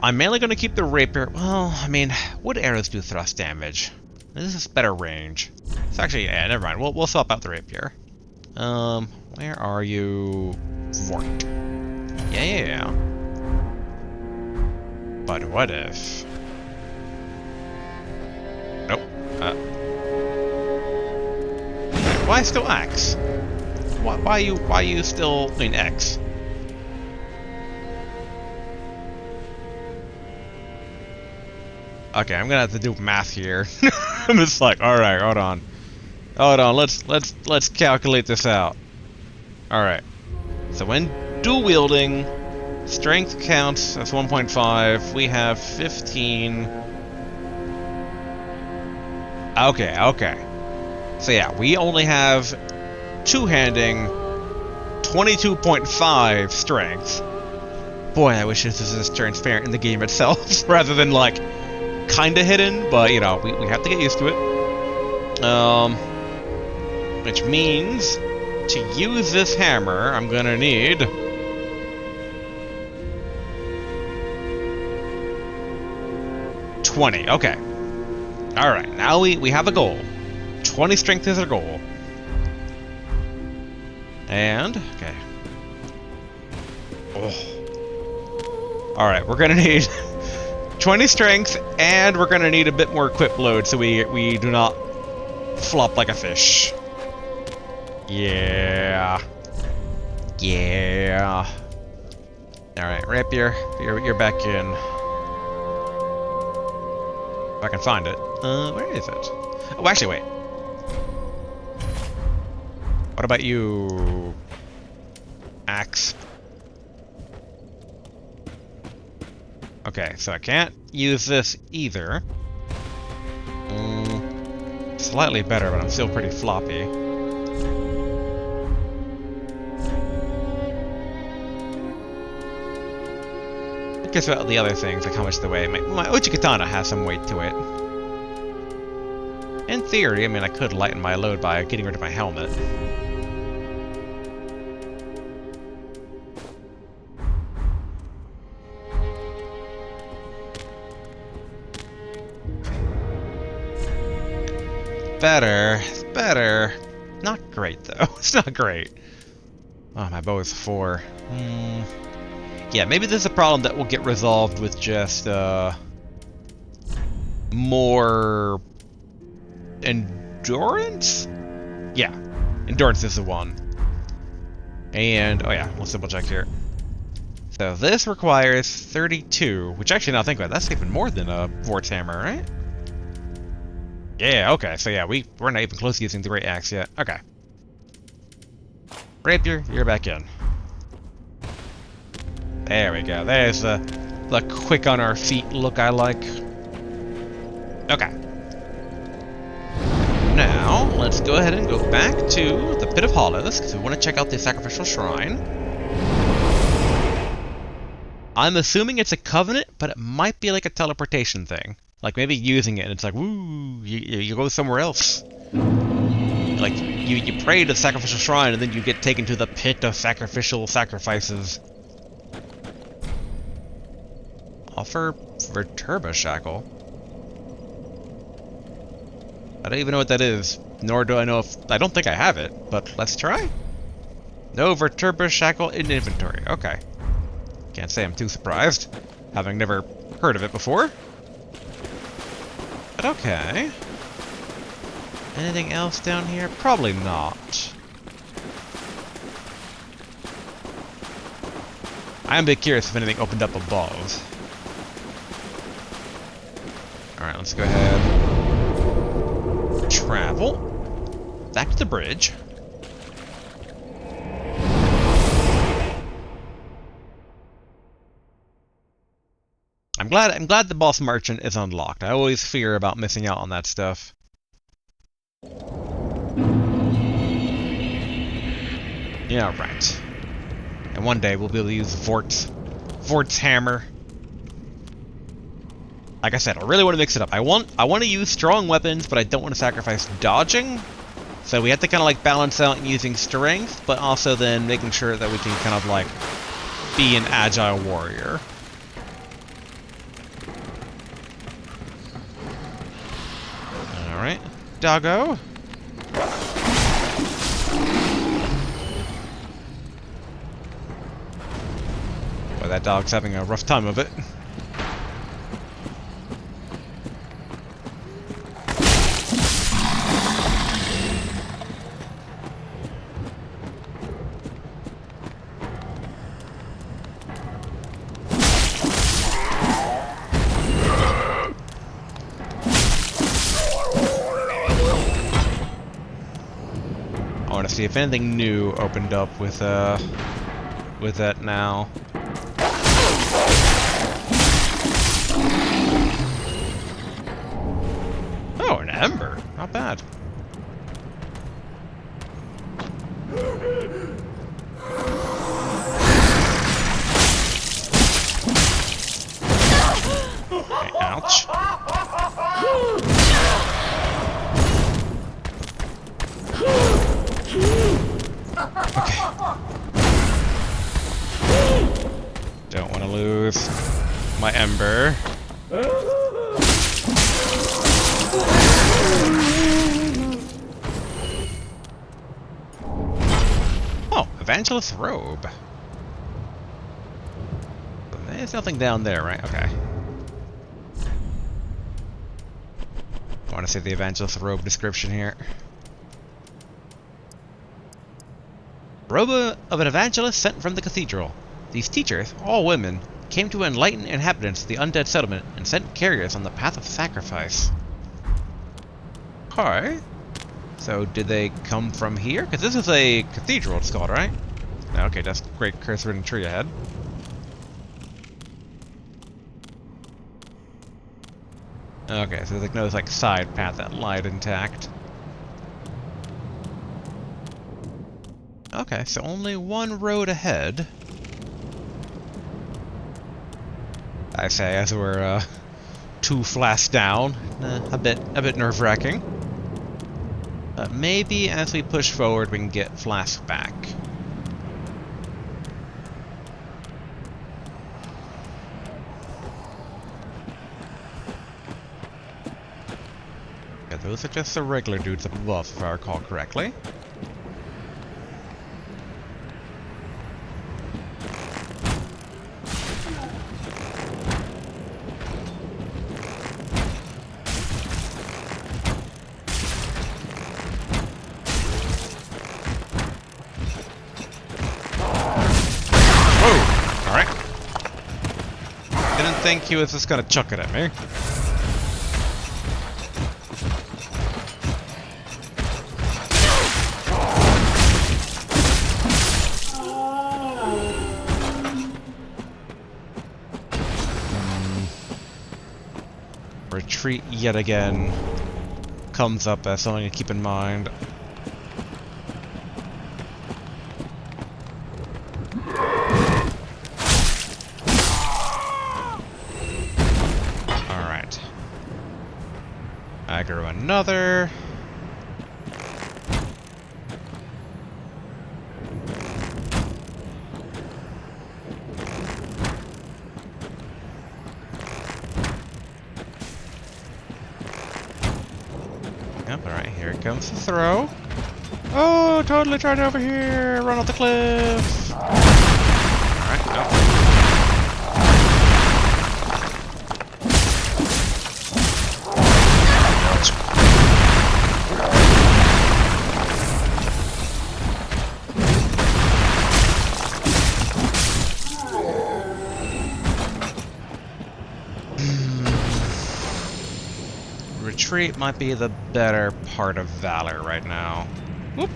I'm mainly going to keep the rapier. Well, I mean, wood arrows do thrust damage. This is better range. It's actually, yeah, never mind. We'll swap out the rapier. Where are you? Vort. Yeah. But what if? Nope. Why still X? Why you still doing X? Okay, I'm gonna have to do math here. I'm just like, all right, hold on, let's calculate this out. All right, so when dual wielding, strength counts as 1.5. We have 15. Okay. So yeah, we only have two-handing 22.5 strength. Boy, I wish this was as transparent in the game itself, rather than, like, kinda hidden, but, you know, we have to get used to it. Which means, to use this hammer, I'm gonna need... 20, okay. Alright, now we have a goal. 20 strength is our goal. And, okay. Oh. Alright, we're gonna need 20 strength, and we're gonna need a bit more equip load so we do not flop like a fish. Yeah. Yeah. Alright, Rapier, you're back in. If I can find it. Where is it? Oh, actually, wait. What about you? Axe. Okay, so I can't use this either. Slightly better, but I'm still pretty floppy. I guess about the other things, like how much the weight. My Uchi Katana has some weight to it. In theory, I mean, I could lighten my load by getting rid of my helmet. Better. It's better. Not great, though. It's not great. Oh, my bow is 4. Yeah, maybe this is a problem that will get resolved with just, more... endurance? Yeah. Endurance is the one. And, oh yeah, let's double check here. So this requires 32, which actually now think about it, that's even more than a Vort's Hammer, right? Yeah, okay, so yeah, we're not even close to using the Great Axe yet. Okay. Rapier, you're back in. There we go. There's the quick on our feet look I like. Okay. Now, let's go ahead and go back to the Pit of Hollows, because we want to check out the Sacrificial Shrine. I'm assuming it's a covenant, but it might be like a teleportation thing. Like maybe using it and it's like, woo, you go somewhere else. Like, you pray to the Sacrificial Shrine and then you get taken to the Pit of Sacrificial Sacrifices. Offer Verturba Shackle. I don't even know what that is, nor do I know if... I don't think I have it, but let's try. No Verturba Shackle in inventory. Okay. Can't say I'm too surprised, having never heard of it before. But okay. Anything else down here? Probably not. I am a bit curious if anything opened up above. Alright, let's go ahead. Travel. Back to the bridge. I'm glad the boss merchant is unlocked. I always fear about missing out on that stuff. Yeah, right. And one day we'll be able to use Vort's hammer. Like I said, I really want to mix it up. I want to use strong weapons, but I don't want to sacrifice dodging. So we have to kind of like balance out using strength, but also then making sure that we can kind of like be an agile warrior. Alright, doggo. Boy, that dog's having a rough time of it. See if anything new opened up with that now. Oh, an ember. Not bad. Okay. Don't want to lose my ember. Oh, Evangelist's robe. There's nothing down there, right? Okay. I want to see the Evangelist's robe description here. Robe of an evangelist sent from the cathedral. These teachers, all women, came to enlighten inhabitants of the undead settlement and sent carriers on the path of sacrifice. Okay. So did they come from here? Because this is a cathedral, it's called, right? Okay, that's great cursor and tree ahead. Okay, so there's no like side path that lied intact. Okay, so only one road ahead. I say, as we're 2 flasks down, a bit nerve-wracking. But maybe as we push forward, we can get flask back. Yeah, those are just the regular dudes up above, if I recall correctly. I think he was just gonna chuck it at me. Retreat yet again comes up as something to keep in mind. Aggro another. Yep, alright, here comes the throw. Oh, totally tried over here! Run off the cliff! Alright, no. Retreat might be the better part of valor right now. Whoop.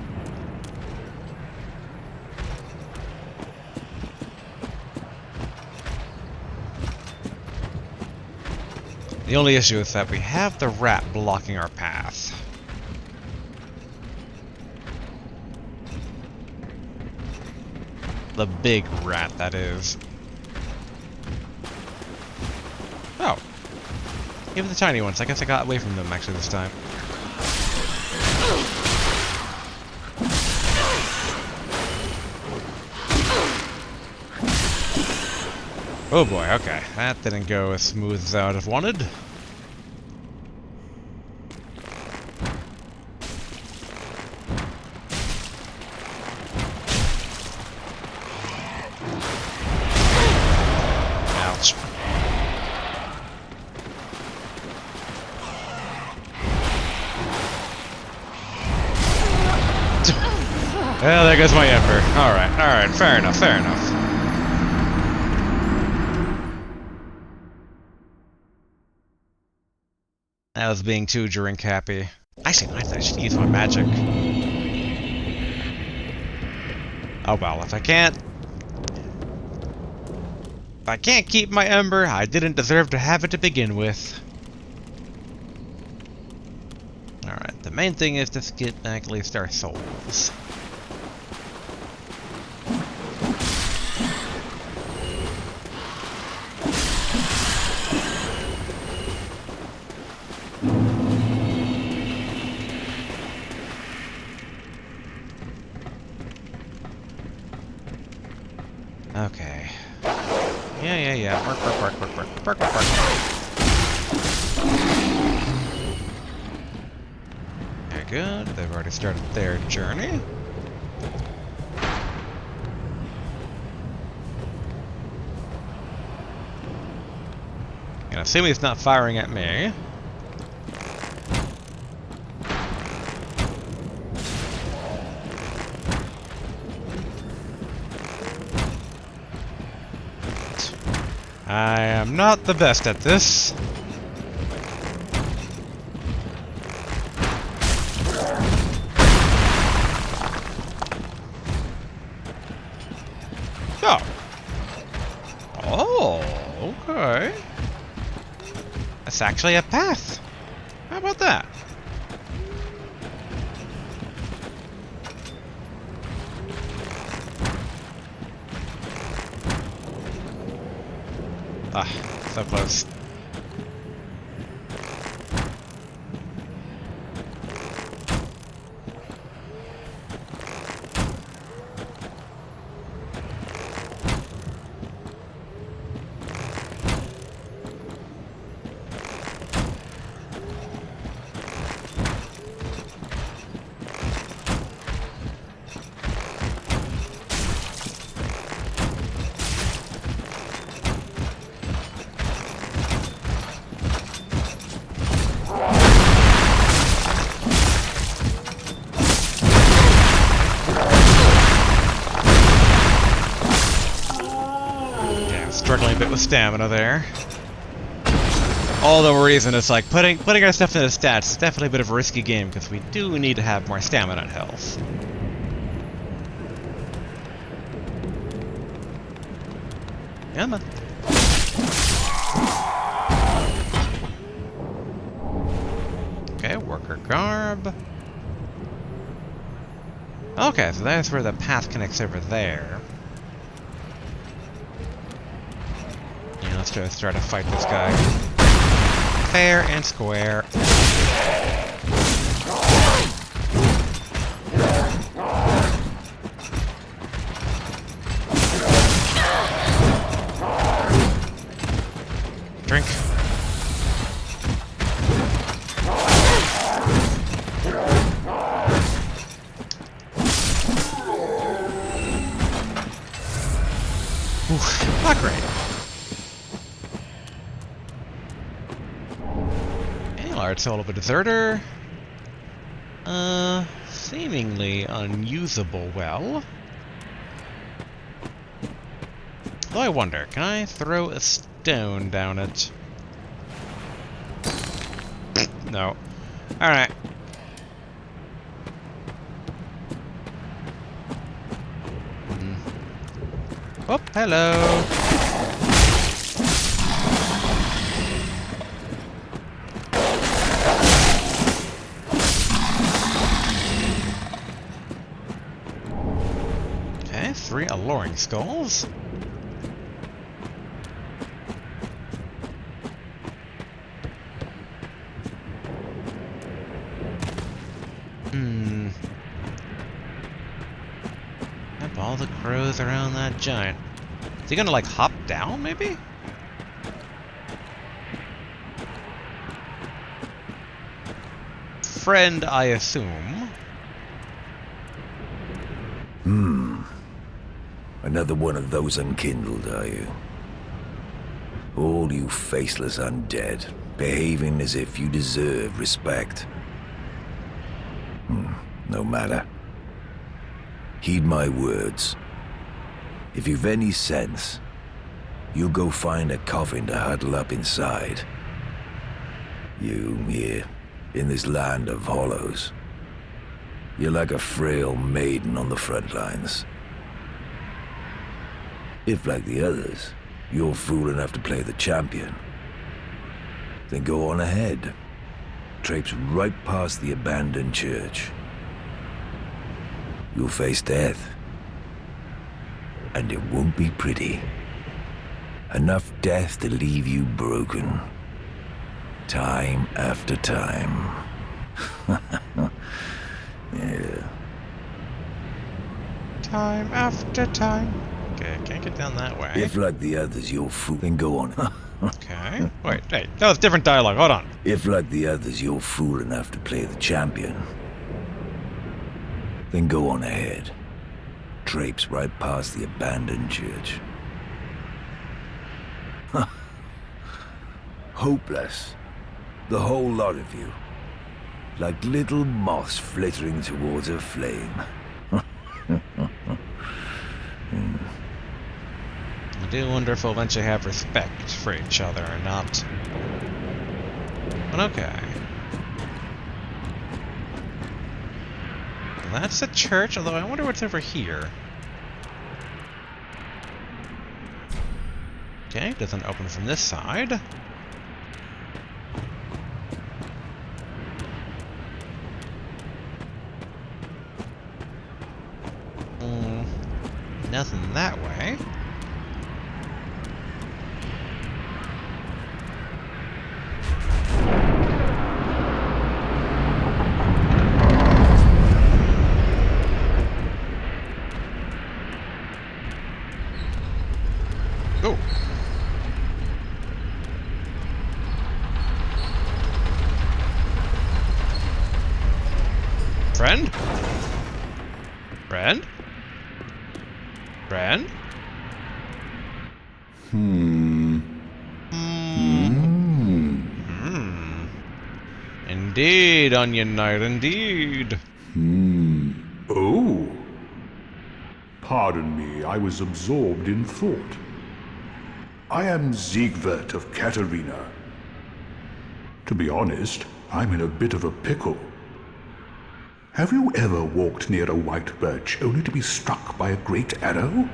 The only issue is that we have the rat blocking our path. The big rat, that is. Oh. Even the tiny ones. I guess I got away from them actually this time. Oh boy, okay. That didn't go as smooth as I would have wanted. Ouch. Well, there goes my ember. Alright, fair enough, fair enough. I was being too drink happy. Actually, I should use my magic. Oh well, if I can't keep my ember, I didn't deserve to have it to begin with. Alright, the main thing is to get back at least our souls. Okay. Yeah. Work. Very good. They've already started their journey. And assuming he's not firing at me. I am not the best at this. Oh, okay. That's actually a path. How about that? Ah, so close. Struggling a bit with stamina there. All the reason it's like putting our stuff in the stats is definitely a bit of a risky game because we do need to have more stamina and health. Yeah, man. Okay, worker garb. Okay, so that's where the path connects over there. Yeah, let's try to fight this guy. Fair and square. Drink. Ooh, not great. Large soul of a deserter. Seemingly unusable well. Though I wonder, can I throw a stone down it? No. Alright. Oh, hello. Okay, 3 alluring skulls. Yep, all the crows around that giant. Is he gonna, like, hop down, maybe? Friend, I assume. Another one of those unkindled, are you? All you faceless undead, behaving as if you deserve respect. No matter. Heed my words. If you've any sense, you'll go find a coffin to huddle up inside. You, here, in this land of hollows. You're like a frail maiden on the front lines. If, like the others, you're fool enough to play the champion, then go on ahead. Traipse right past the abandoned church. You'll face death. And it won't be pretty. Enough death to leave you broken. Time after time. Yeah. Time after time. Okay, can't get down that way. If, like the others, you're fool, then go on. Okay. Wait, that was different dialogue. Hold on. If, like the others, you're fool enough to play the champion, then go on ahead. Traipse right past the abandoned church. Hopeless. The whole lot of you. Like little moths flittering towards a flame. I do wonder if we'll eventually have respect for each other or not. But okay. That's a church, although I wonder what's over here. Okay, doesn't open from this side. Nothing that way. Oh. Friend? Friend? Friend? Indeed, Onion Knight, indeed. Oh. Pardon me, I was absorbed in thought. I am Siegwart of Katarina. To be honest, I'm in a bit of a pickle. Have you ever walked near a white birch only to be struck by a great arrow?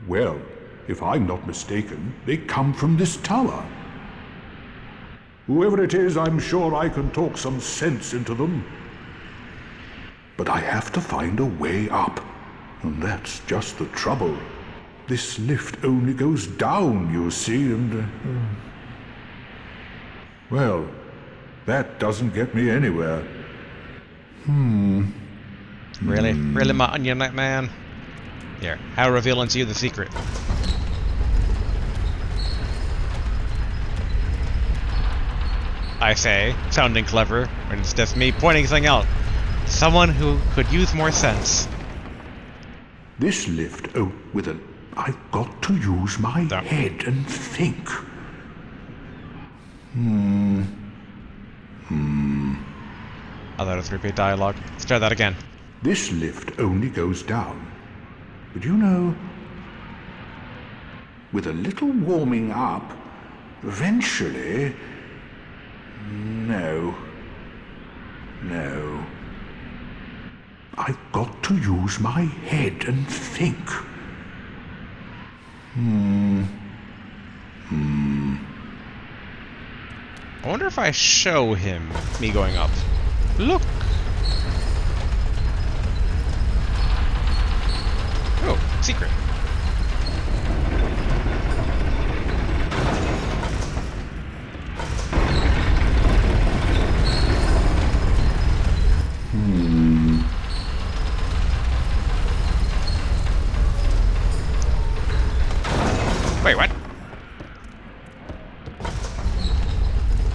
Well, if I'm not mistaken, they come from this tower. Whoever it is, I'm sure I can talk some sense into them. But I have to find a way up, and that's just the trouble. This lift only goes down, you see, and... Well, that doesn't get me anywhere. Really? Really, my Onion Knight man? Here, I'll reveal unto you the secret. I say, sounding clever, when it's just me pointing something out. Someone who could use more sense. This lift, I've got to use my head and think. I'll repeat dialogue. Let's try that again. This lift only goes down. But you know, with a little warming up, eventually... No. I've got to use my head and think. I wonder if I show him me going up. Look! Oh, secret. Wait, what?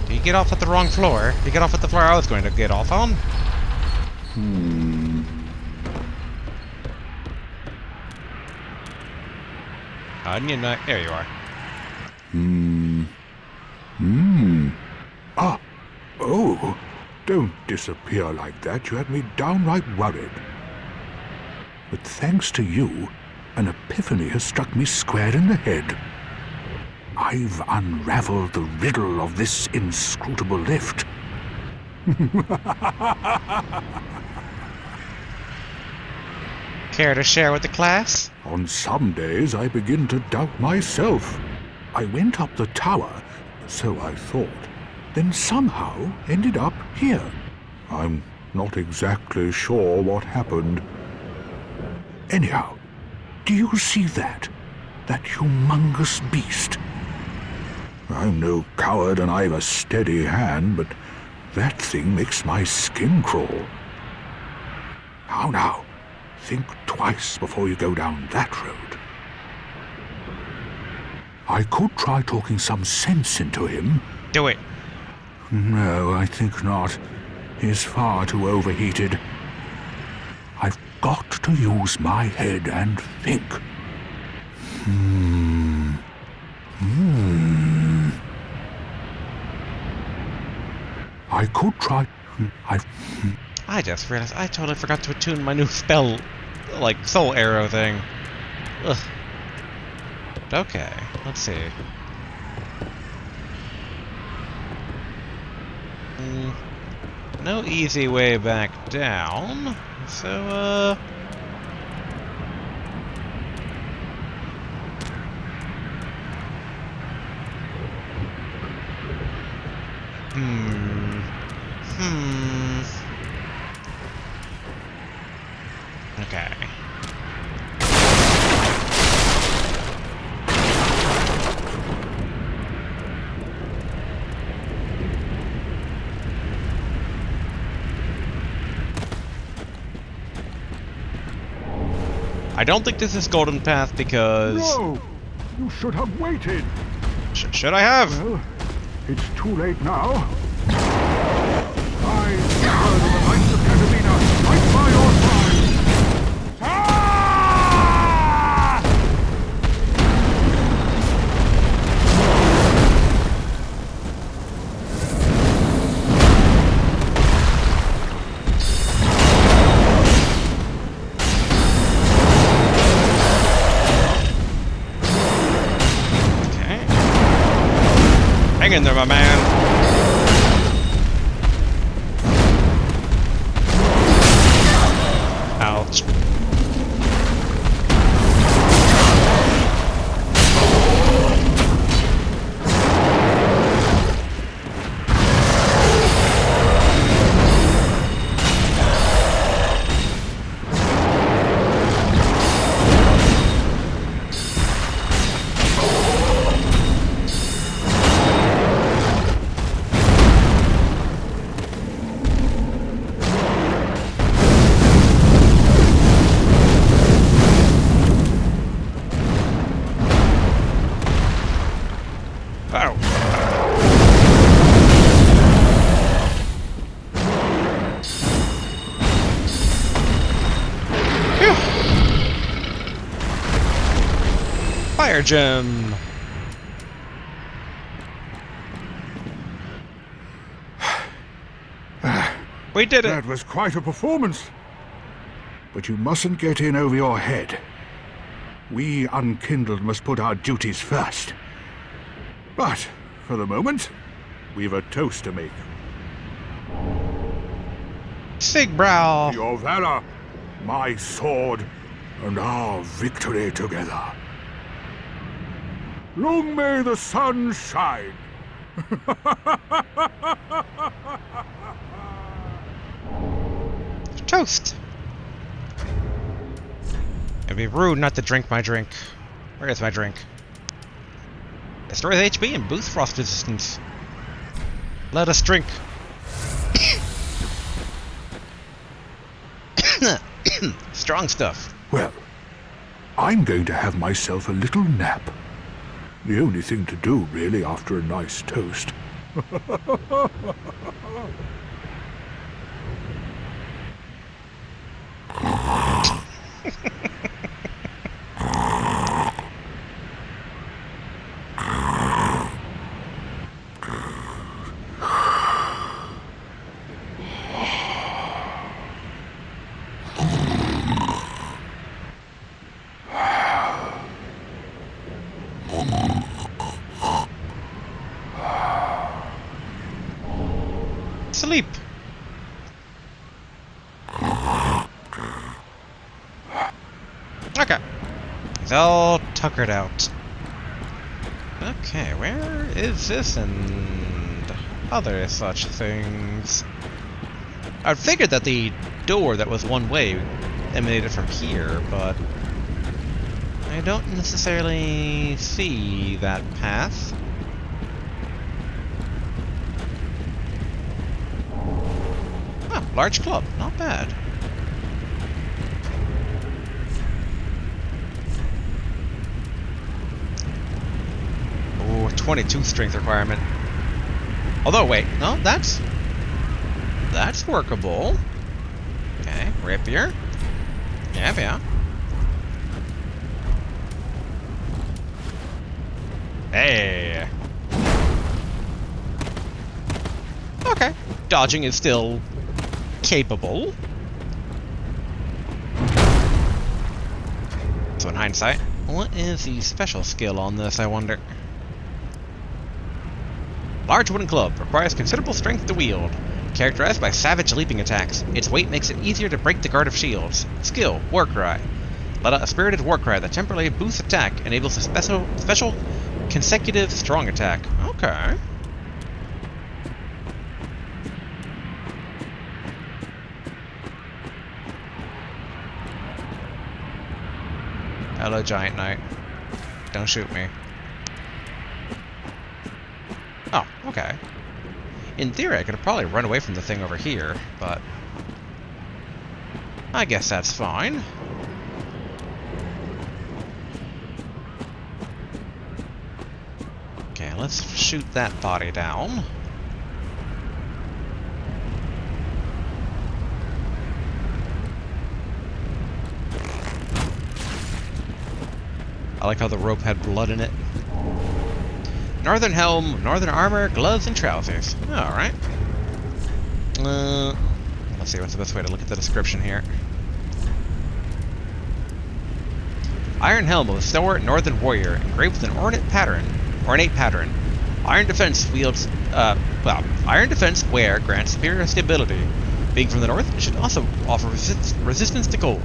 Did you get off at the wrong floor? Did you get off at the floor I was going to get off on? Onion Knight, there you are. Ah, oh, don't disappear like that. You had me downright worried. But thanks to you, an epiphany has struck me square in the head. I've unraveled the riddle of this inscrutable lift. Care to share with the class? On some days I begin to doubt myself. I went up the tower, so I thought, then somehow ended up here. I'm not exactly sure what happened. Anyhow, do you see that? That humongous beast? I'm no coward and I've a steady hand, but that thing makes my skin crawl. How now? Think twice before you go down that road. I could try talking some sense into him. Do it. No, I think not. He's far too overheated. I've got to use my head and think. I could try... I just realized I totally forgot to attune my new spell, like, soul arrow thing. Ugh. Okay, let's see. No easy way back down, so, Okay. I don't think this is Golden Path because... No! You should have waited! Should I have? Well, it's too late now. I, Word of the Knights of Catarina, fight by your side! Hang in there, my man. Ouch. Fire gem. We did it. That was quite a performance. But you mustn't get in over your head. We unkindled must put our duties first. But, for the moment, we've a toast to make. Sigbrow. Your valor, my sword, and our victory together. Long may the sun shine. Toast. It'd be rude not to drink my drink. Where is my drink? Destroys HP and boosts frost resistance. Let us drink. Strong stuff. Well, I'm going to have myself a little nap. The only thing to do, really, after a nice toast. Sleep. Okay. He's all tuckered out. Okay, where is this and other such things? I figured that the door that was one way emanated from here, but I don't necessarily see that path. Oh, large club, not bad. 22 strength requirement. Although, wait, no, that's workable. Okay, rapier. Yeah. Hey. Okay, dodging is still capable. So in hindsight, what is the special skill on this, I wonder? Large wooden club requires considerable strength to wield. Characterized by savage leaping attacks, its weight makes it easier to break the guard of shields. Skill, War Cry. Let out a spirited war cry that temporarily boosts attack, enables a special consecutive strong attack. Okay. Hello, Giant Knight. Don't shoot me. Oh, okay. In theory, I could probably run away from the thing over here, but I guess that's fine. Okay, let's shoot that body down. I like how the rope had blood in it. Northern helm, northern armor, gloves, and trousers. Alright. Let's see, what's the best way to look at the description here? Iron helm of a stalwart northern warrior, engraved with an ornate pattern. Iron defense wields, iron defense wear grants superior stability. Being from the north, it should also offer resistance to cold.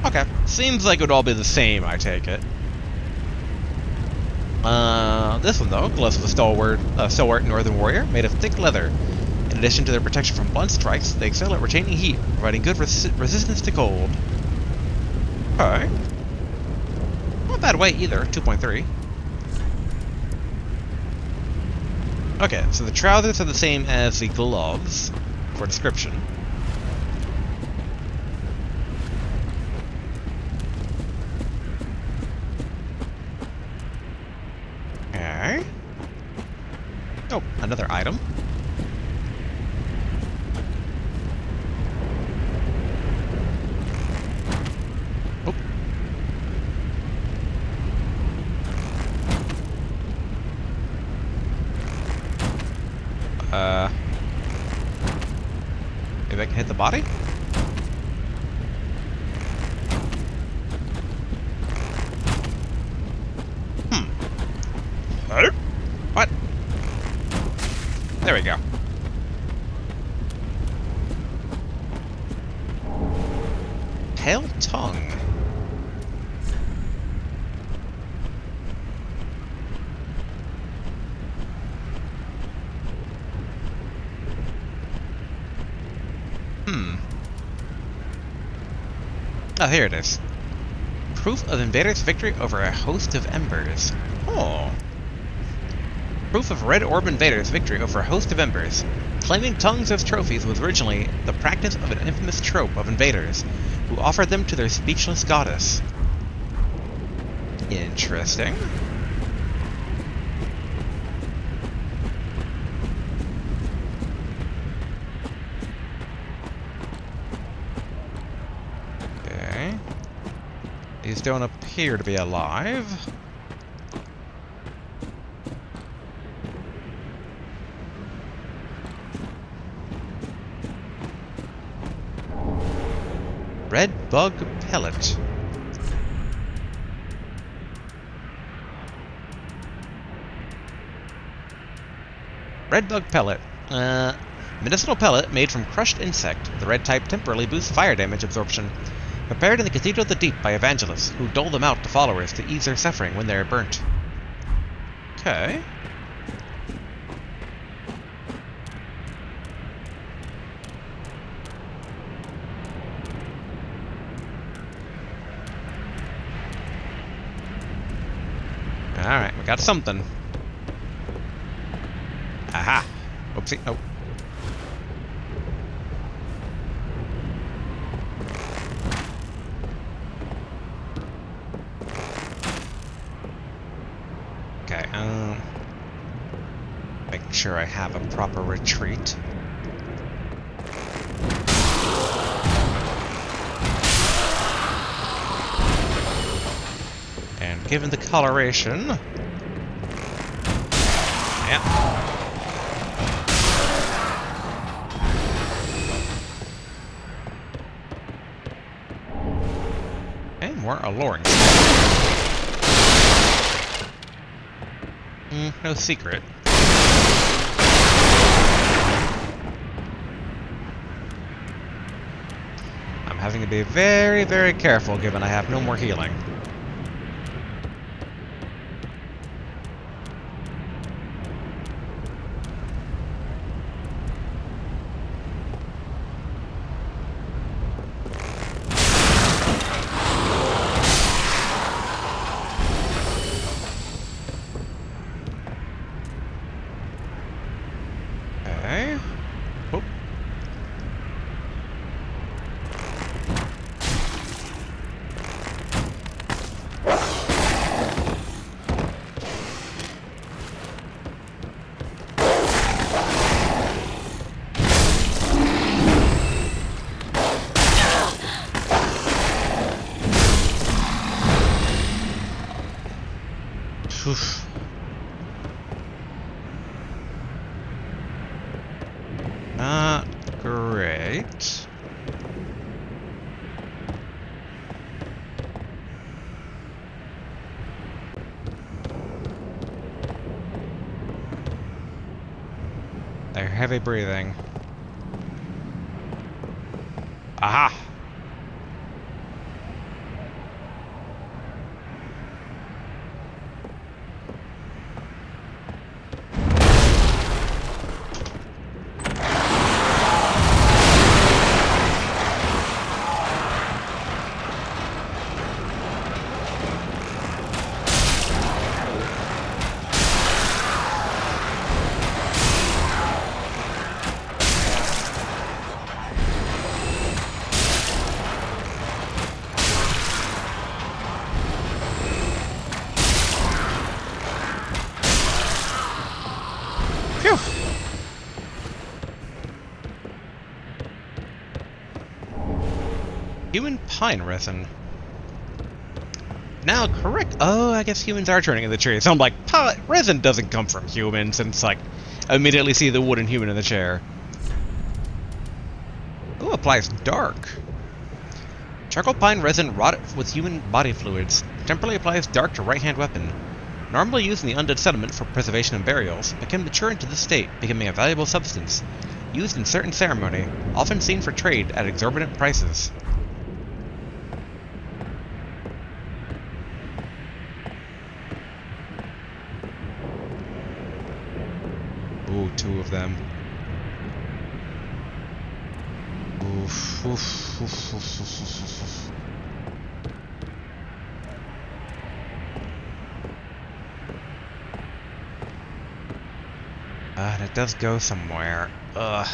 Okay, seems like it would all be the same, I take it. This one though, gloves of a stalwart northern warrior, made of thick leather. In addition to their protection from blunt strikes, they excel at retaining heat, providing good resistance to cold. Okay. Not bad weight either, 2.3. Okay, so the trousers are the same as the gloves, for description. Okay. Oh, another item. Oh. Maybe I can hit the body? What? There we go. Pale tongue. Oh, here it is. Proof of invaders' victory over a host of embers. Oh. Proof of Red Orb invaders' victory over a host of embers. Claiming tongues as trophies was originally the practice of an infamous trope of invaders, who offered them to their speechless goddess. Interesting. Okay. These don't appear to be alive. Red Bug Pellet. Red Bug Pellet. Medicinal pellet made from crushed insect. The red type temporarily boosts fire damage absorption. Prepared in the Cathedral of the Deep by evangelists, who dole them out to followers to ease their suffering when they are burnt. Okay. Alright, we got something. Aha! Oopsie. Oh. sure I have a proper retreat. And given the coloration... Yeah. Okay, more alluring. No secret. I'm having to be very, very careful given I have no more healing. Okay. Oh. Oof. Not great. They're heavy breathing. Aha! Phew! Human pine resin. Now, correct. Oh, I guess humans are turning in the tree. So I'm like, resin doesn't come from humans, and it's like, I immediately see the wooden human in the chair. Ooh, applies dark. Charcoal pine resin rotted with human body fluids. Temporarily applies dark to right-hand weapon. Normally used in the undead settlement for preservation and burials, but can mature into this state, becoming a valuable substance. Used in certain ceremony, often seen for trade at exorbitant prices. Ooh, 2 of them. Oof, oof, oof, oof, oof, oof, oof. It does go somewhere. Ugh.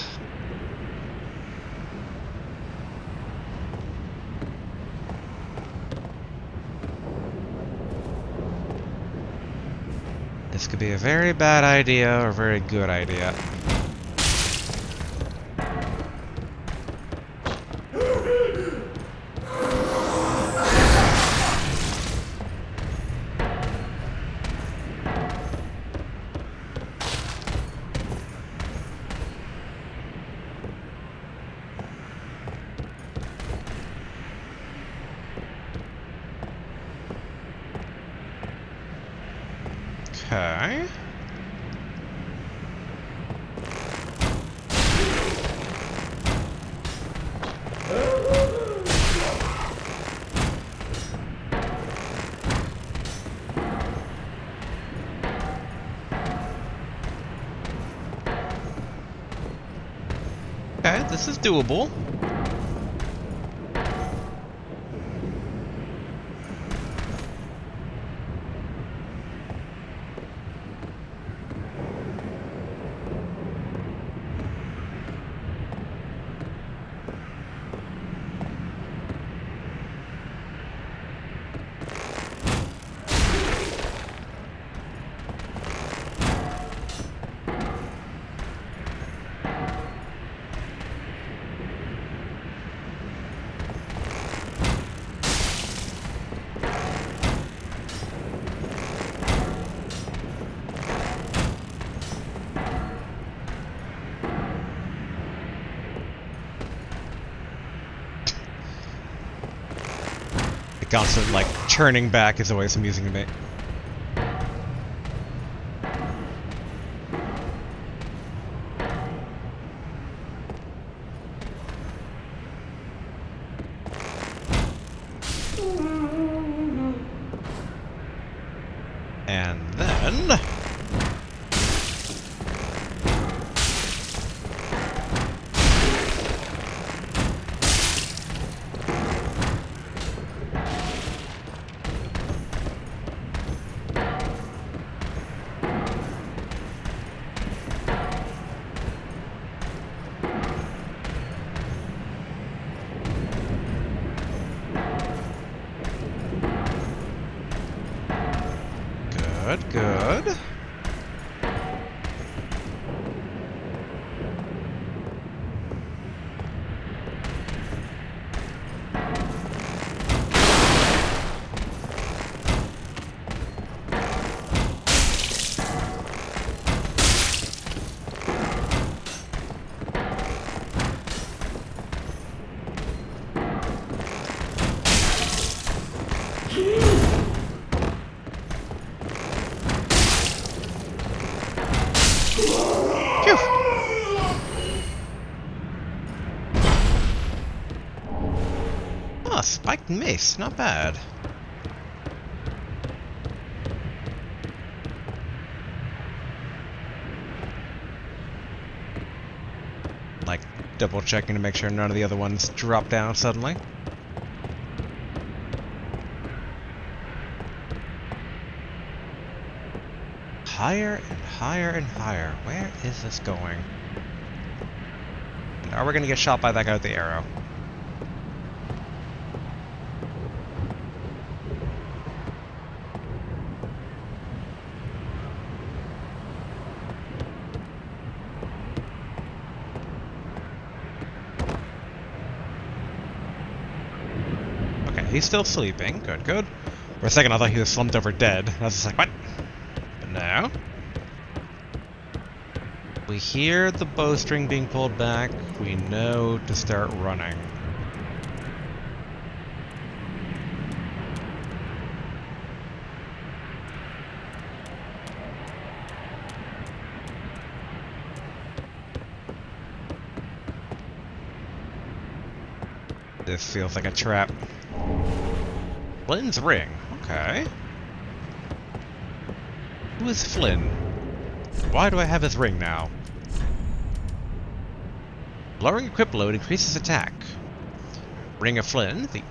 This could be a very bad idea or a very good idea. Okay. Okay, this is doable. constant, like, churning back is always amusing to me. And then... Good. Spiked mace, not bad. Like, double checking to make sure none of the other ones drop down suddenly. Higher and higher and higher. Where is this going? And are we gonna get shot by that guy with the arrow? He's still sleeping. Good, good. For a second I thought he was slumped over dead. I was just like, what? But no. We hear the bowstring being pulled back. We know to start running. This feels like a trap. Flynn's ring. Okay. Who is Flynn? Why do I have his ring now? Lowering equip load increases attack. Ring of Flynn, the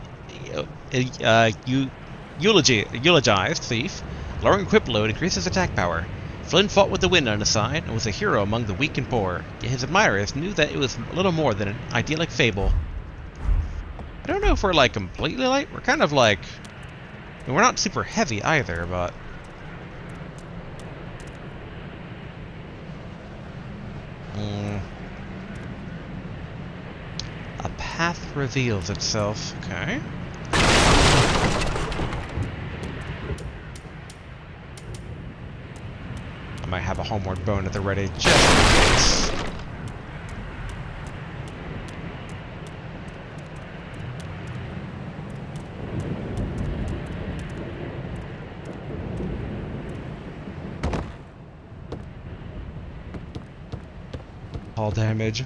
eulogized thief. Lowering equip load increases attack power. Flynn fought with the wind on his side and was a hero among the weak and poor. Yet his admirers knew that it was little more than an idyllic fable. I don't know if we're, like, completely light. We're kind of, like... I mean, we're not super heavy either, but... A path reveals itself. Okay. I might have a homeward bone at the ready just in case. All damage.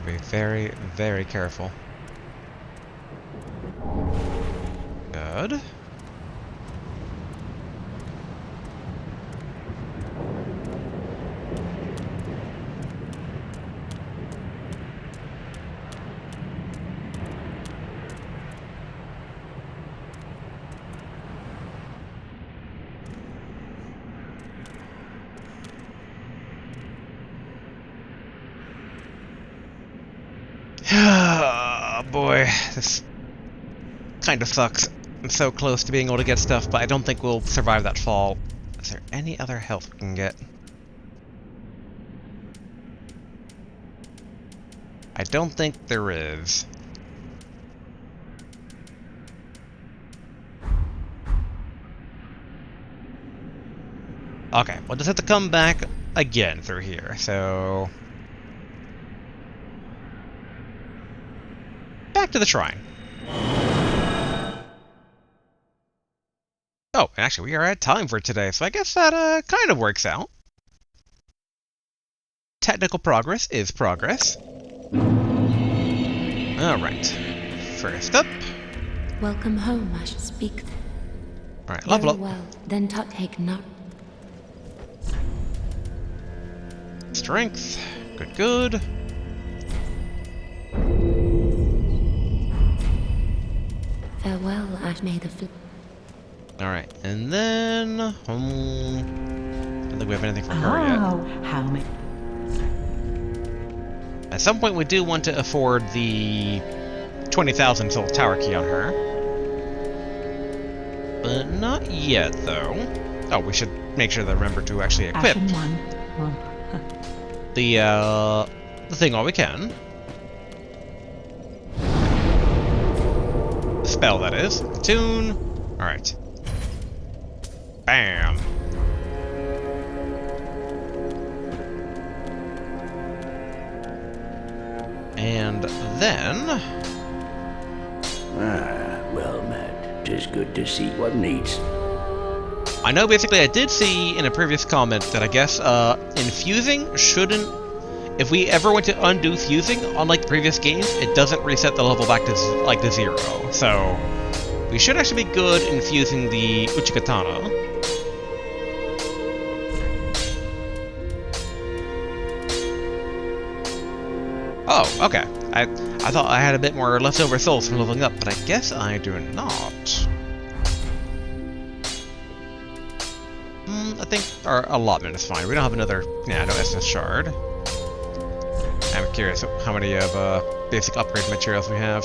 Be very, very careful. Good. Oh boy, this kind of sucks. I'm so close to being able to get stuff, but I don't think we'll survive that fall. Is there any other health we can get? I don't think there is. Okay, we'll just have to come back again through here, so... Back to the shrine. Oh, and actually, we are at time for today, so I guess that kind of works out. Technical progress is progress. Alright. First up. Welcome home, I should speak. Alright, level up. Well, then take not. Strength. Good, good. Farewell, I've made a flip. Alright, and then... I don't think we have anything for her yet. How many? At some point, we do want to afford the 20,000 soul tower key on her. But not yet, though. Oh, we should make sure to remember to actually equip the thing while we can. The spell, that is. The tune. Alright. Bam! And then... Well met. 'Tis good to see what needs. I know basically I did see in a previous comment that I guess infusing shouldn't... If we ever went to undo fusing, unlike the previous games, it doesn't reset the level back to like to 0. So we should actually be good infusing the Uchikatana. Oh, okay. I thought I had a bit more leftover souls from leveling up, but I guess I do not. I think our allotment is fine. We don't have another... Yeah, no SS shard. I'm curious how many of basic upgrade materials we have.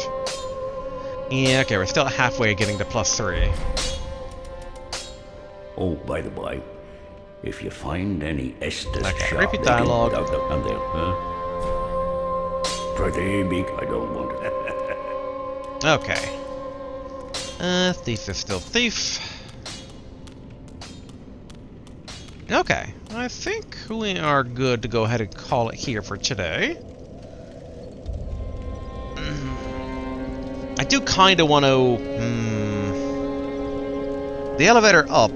Yeah, okay, we're still halfway getting to +3. Oh, by the by, if you find any Estes okay, repeat dialogue. And there, huh? Pretty big, I don't want it. Okay. Thief is still thief. Okay, I think we are good to go ahead and call it here for today. I do kind of want to... The elevator up.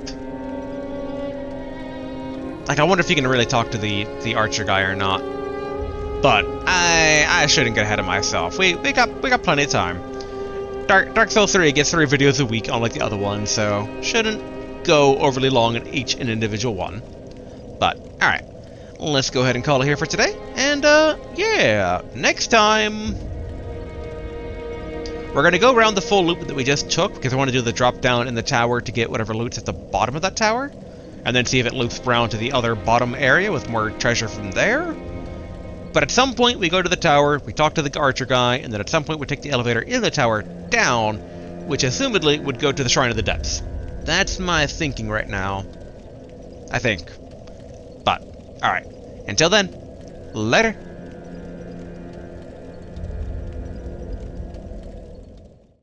Like, I wonder if you can really talk to the archer guy or not. But I shouldn't get ahead of myself. We got plenty of time. Dark Souls 3 gets 3 videos a week, unlike the other ones, so shouldn't go overly long in each and individual one. But alright, let's go ahead and call it here for today. And yeah, next time we're gonna go around the full loop that we just took because I want to do the drop down in the tower to get whatever loot's at the bottom of that tower, and then see if it loops around to the other bottom area with more treasure from there. But at some point, we go to the tower, we talk to the archer guy, and then at some point we take the elevator in the tower down, which assumedly would go to the Shrine of the Depths. That's my thinking right now. I think. But, alright. Until then, later.